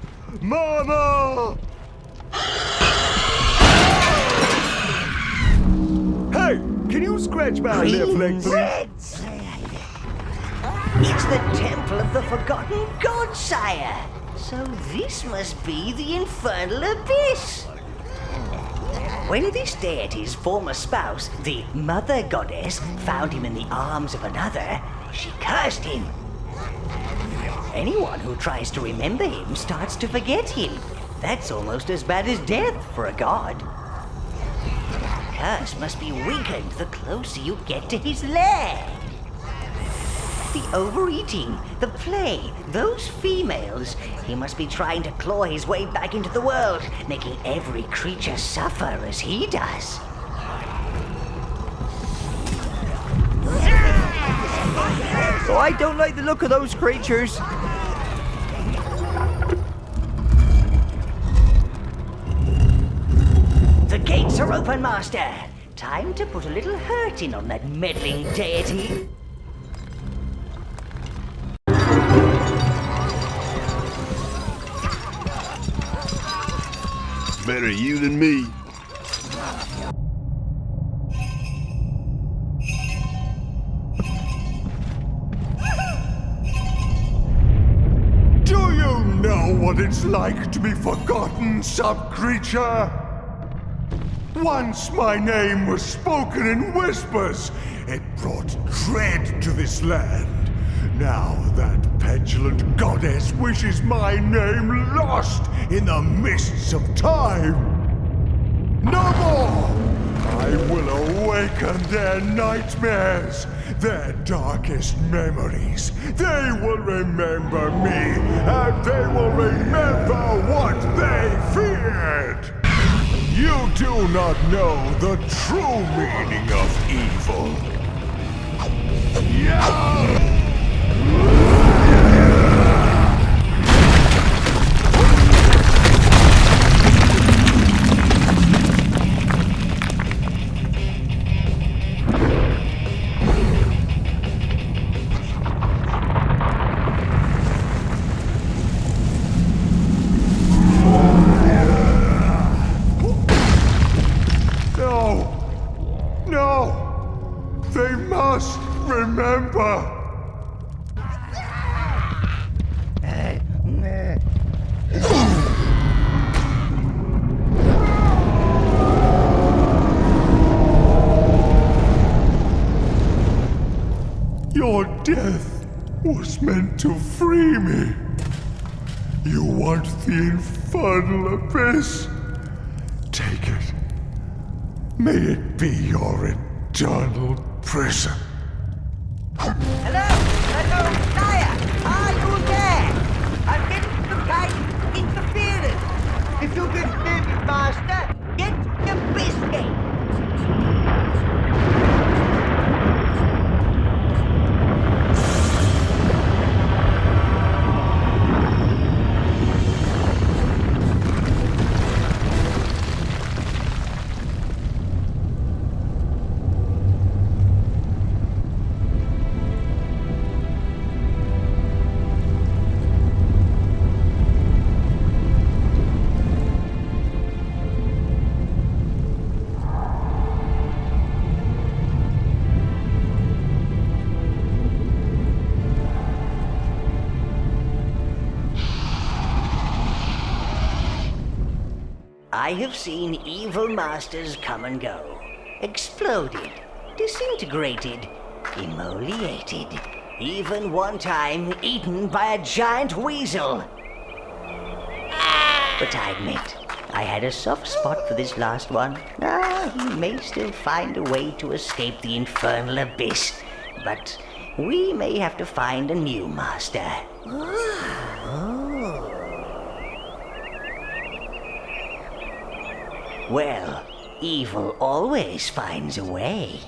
Mama! Hey, can you scratch my left leg, please? It's the Temple of the Forgotten God, sire. So this must be the Infernal Abyss. When this deity's former spouse, the Mother Goddess, found him in the arms of another, she cursed him. Anyone who tries to remember him starts to forget him. That's almost as bad as death for a god. The curse must be weakened the closer you get to his lair. The overeating, the play, those females. He must be trying to claw his way back into the world, making every creature suffer as he does. Oh, I don't like the look of those creatures. The gates are open, Master. Time to put a little hurt in on that meddling deity. Better you than me. Do you know what it's like to be forgotten, sub-creature? Once my name was spoken in whispers. It brought dread to this land. Now that petulant goddess wishes my name lost in the mists of time. No more! I will awaken their nightmares, their darkest memories. They will remember me, and they will remember what they feared. You do not know the true meaning of evil. Yeah! No! They must remember! Your death was meant to free me. You want the infernal abyss? Take it. May it be your eternal prison. Hello, sire! Are you there? I'm getting the guy interference. If you can hear me, master, get your biscuit. I have seen evil masters come and go, exploded, disintegrated, immolated, even one time eaten by a giant weasel. But I admit, I had a soft spot for this last one. He may still find a way to escape the infernal abyss, but we may have to find a new master. Well, evil always finds a way.